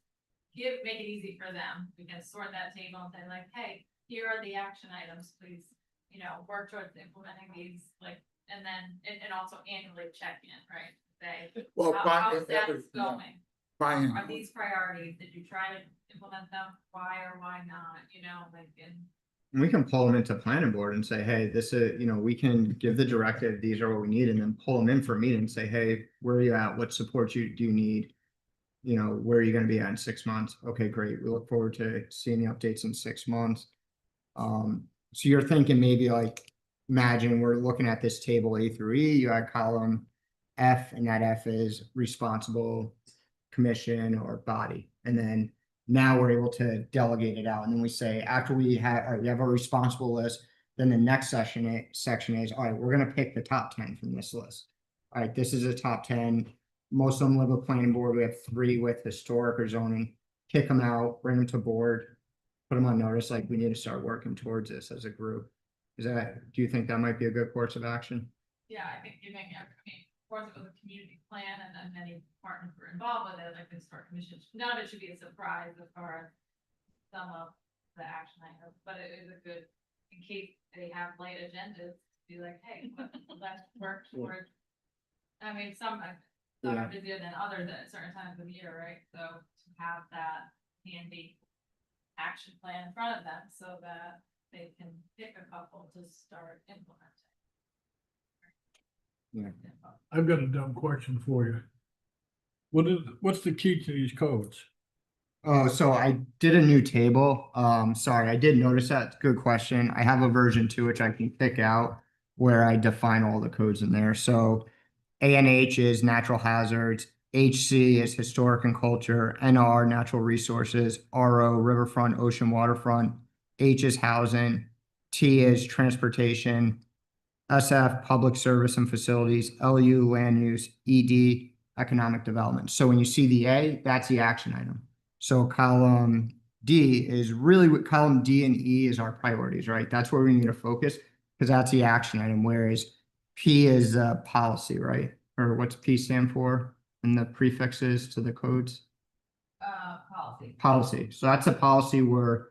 make it easy for them. We can sort that table and say like, hey, here are the action items, please, work towards implementing these, and then, and also annually check in, right? Say, Well, how's that going? Buy-in. Are these priorities? Did you try to implement them? Why or why not? We can pull them into planning board and say, hey, this is, we can give the directive, these are what we need, and then pull them in for a meeting and say, hey, where are you at? What support do you need? Where are you going to be at in 6 months? Okay, great. We look forward to seeing the updates in 6 months. So you're thinking maybe like, imagine we're looking at this table A through E, you had column F, and that F is responsible commission or body. And then now we're able to delegate it out. And then we say, after we have, all right, we have a responsible list, then the next section is, all right, we're gonna pick the top 10 from this list. All right, this is a top 10. Most of them live with planning board. We have 3 with historic or zoning. Kick them out, bring them to board, put them on notice, like we need to start working towards this as a group. Do you think that might be a good course of action? Yeah, I think giving, I mean, of course, it was a community plan and then many partners were involved with it, like the historic commission. None of it should be a surprise as far as some of the action items, but it is a good, in case they have late agendas, be like, hey, let's work towards. I mean, some are busier than others at certain times of the year, right? So to have that handy action plan in front of them so that they can pick a couple to start implementing. I've got a dumb question for you. What's the key to these codes? Oh, so I did a new table. Sorry, I did notice that. Good question. I have a version 2 which I can pick out where I define all the codes in there. So ANH is natural hazards, HC is historic and culture, NR natural resources, RO riverfront, ocean, waterfront, H is housing, T is transportation, SF public service and facilities, LU land use, ED economic development. So when you see the A, that's the action item. So column D is really what column D and E is our priorities, right? That's where we need to focus because that's the action item. Whereas P is policy, right? Or what's P stand for and the prefixes to the codes? Policy. Policy. So that's a policy we're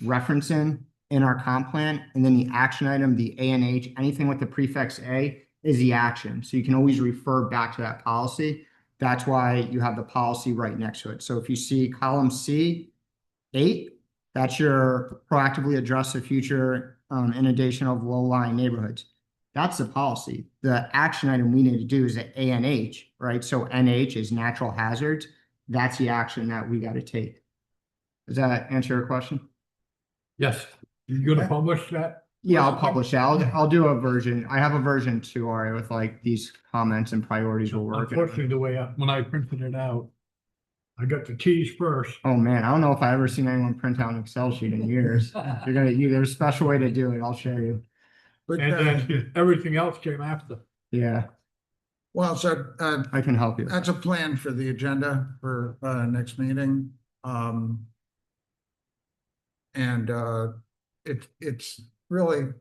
referencing in our comp plan. And then the action item, the ANH, anything with the prefix A is the action. So you can always refer back to that policy. That's why you have the policy right next to it. So if you see column C, 8, that's your proactively address the future inundation of low-lying neighborhoods. That's the policy. The action item we need to do is the ANH, right? So NH is natural hazards. That's the action that we got to take. Does that answer your question? Yes. You gonna publish that? Yeah, I'll publish that. I'll do a version. I have a version 2 already with like these comments and priorities we're working on. Unfortunately, the way when I printed it out, I got the keys first. Oh man, I don't know if I ever seen anyone print out an Excel sheet in years. There's a special way to do it. I'll show you. But, And then everything else came after. Yeah, well, so, I can help you. that's a plan for the agenda for, next meeting. And, it's really,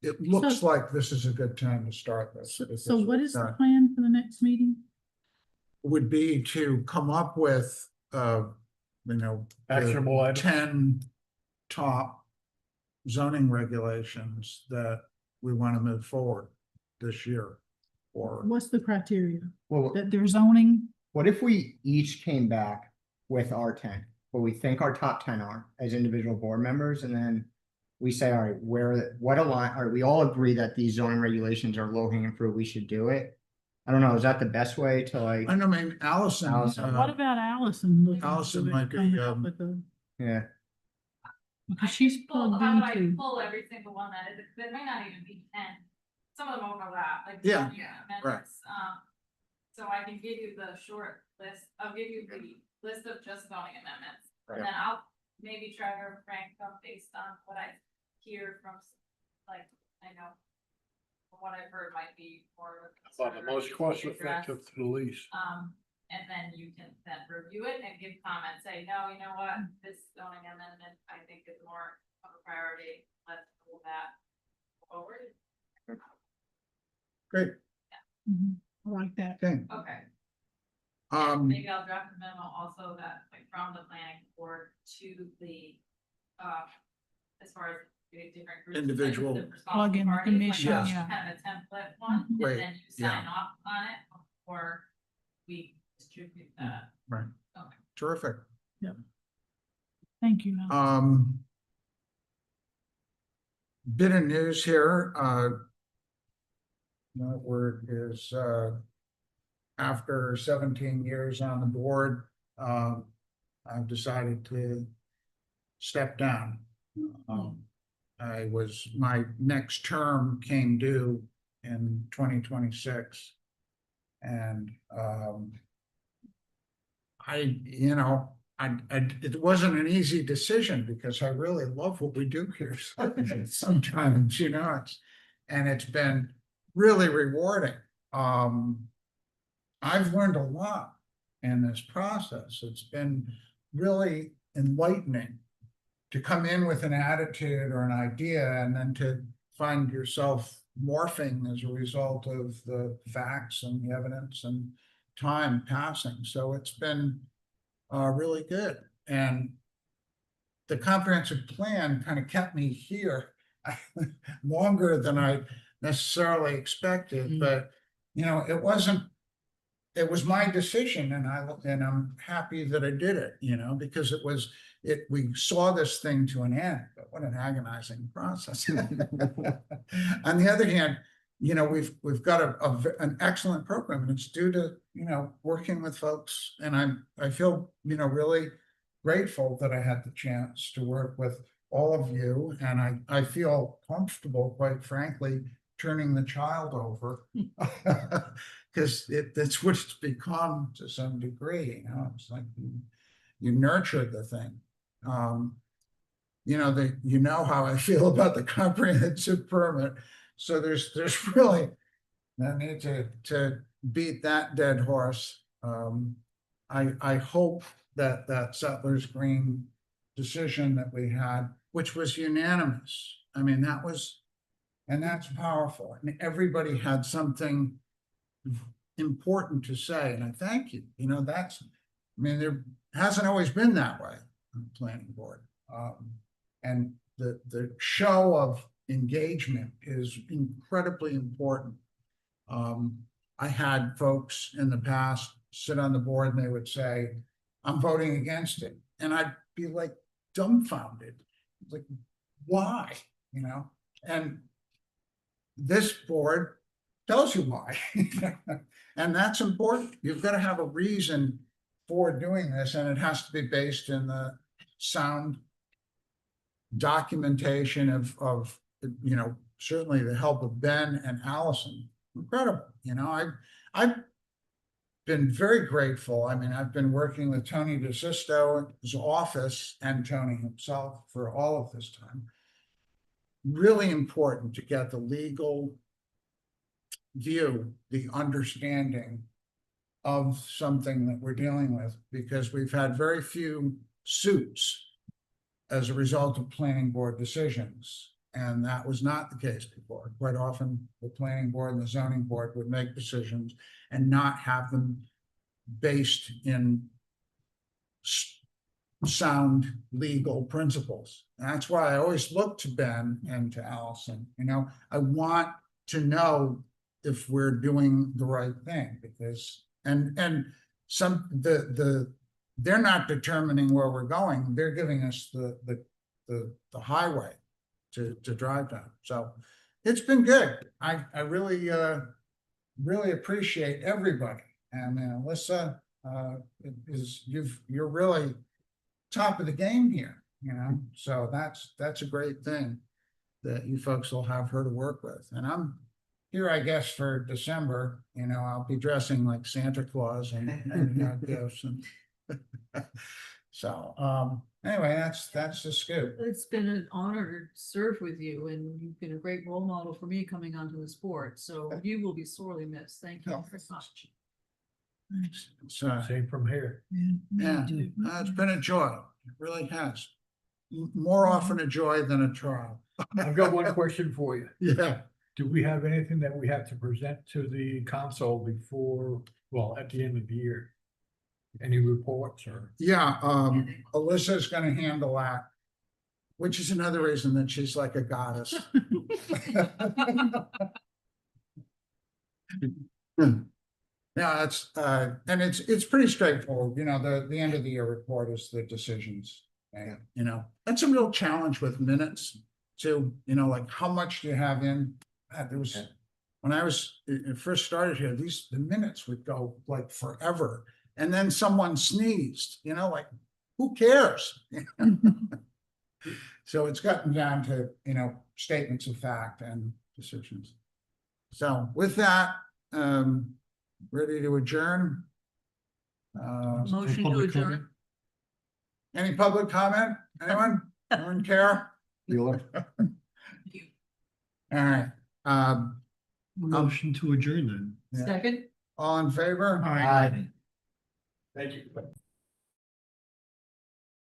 it looks So- like this is a good time to start this. if So this what was is the done. plan for the next meeting? Would be to come up with, the Actionable items. 10 top zoning regulations that we want to move forward this year. Or, What's the criteria? Well, That they're zoning? what if we each came back with our 10, what we think our top 10 are as individual board members, and then we say, all right, we all agree that these zoning regulations are low hanging fruit, we should do it. I don't know, is that the best way to like, I mean, Allison. What about Allison? Allison might be, yeah, Because she's plugged How would I into. pull every single one that is, there may not even be 10. Some of them overlap, like. Yeah, amendments. So I can give you the short list, I'll give you the list of just zoning amendments. Right. And then I'll maybe try to rank them based on what I hear from, like, I know. What I've heard might be more. of a About the concern or most needs to be cost addressed. effective to the least. And then you can then review it and give comments, say, no, you know what, this zoning amendment, I think is more of a priority, let's move that forward. Great, Mhm. I like that. okay. Okay. Maybe I'll draft a memo also that, like, from the planning board to the, as far as the different groups. like, Individual. the responsible Plug in the parties, like, commission, Yes. yeah. Kind of a template one, and Right, then you yeah. sign off on it, or we distribute that. Right. Okay. Terrific. Thank you. Allison. Bit of news here, that word is, after 17 years on the board, I've decided to step down. my next term came due in 2026. And, it wasn't an easy decision because I really love what we do here. Sometimes, and it's been really rewarding. I've learned a lot in this process. It's been really enlightening to come in with an attitude or an idea and then to find yourself morphing as a result of the facts and the evidence and time passing. So it's been really good. And the comprehensive plan kind of kept me here longer than I necessarily expected, but it was my decision, and I'm happy that I did it, because we saw this thing to an end, but what an agonizing process. On the other hand, we've got an excellent program, and it's due to, working with folks, and I feel, really grateful that I had the chance to work with all of you, and I feel comfortable, quite frankly, turning the child over. Because that's what it's become to some degree. It's like you nurture the thing. You know how I feel about the comprehensive permit. So there's really no need to beat that dead horse. I hope that Settlers Green decision that we had, which was unanimous. I mean, that's powerful. And everybody had something important to say, and I thank you. There hasn't always been that way on the planning board. And the show of engagement is incredibly important. I had folks in the past sit on the board and they would say, I'm voting against it. And I'd be like dumbfounded. Like, why? And this board tells you why. And that's important. You've got to have a reason for doing this, and it has to be based in the sound documentation of certainly the help of Ben and Allison. Incredible. I've been very grateful. I've been working with Tony DeSisto, his office, and Tony himself for all of this time. Really important to get the legal view, the understanding of something that we're dealing with, because we've had very few suits as a result of planning board decisions. And that was not the case before. Quite often, the planning board and the zoning board would make decisions and not have them based in sound legal principles. And that's why I always look to Ben and to Allison. I want to know if we're doing the right thing, because they're not determining where we're going. They're giving us the highway to drive down. So it's been good. I really appreciate everybody. And Alyssa, you're really top of the game here, so that's a great thing that you folks will have her to work with. And I'm here, I guess, for December. I'll be dressing like Santa Claus and gifts. And so anyway, that's the scoop. It's been an honor to serve with you, and you've been a great role model for me coming onto this board. So you will be sorely missed. Thank you very much. Same from here. Yeah, it's been a joy. It really has. More often a joy than a trial. I've got one question for you. Yeah. Do we have anything that we have to present to the council at the end of the year? Any reports or? Yeah, Alyssa's gonna handle that, which is another reason that she's like a goddess. Yeah, and it's pretty straightforward. The end of the year report is the decisions. And, that's a real challenge with minutes too. Like how much do you have in? When I first started here, the minutes would go like forever. And then someone sneezed, like, who cares? So it's gotten down to, statements of fact and decisions. So with that, ready to adjourn? Motion to adjourn. Any public comment? Anyone? Anyone care? All right, Motion to adjourn then. yeah. Second? All in favor? Aye. Thank you.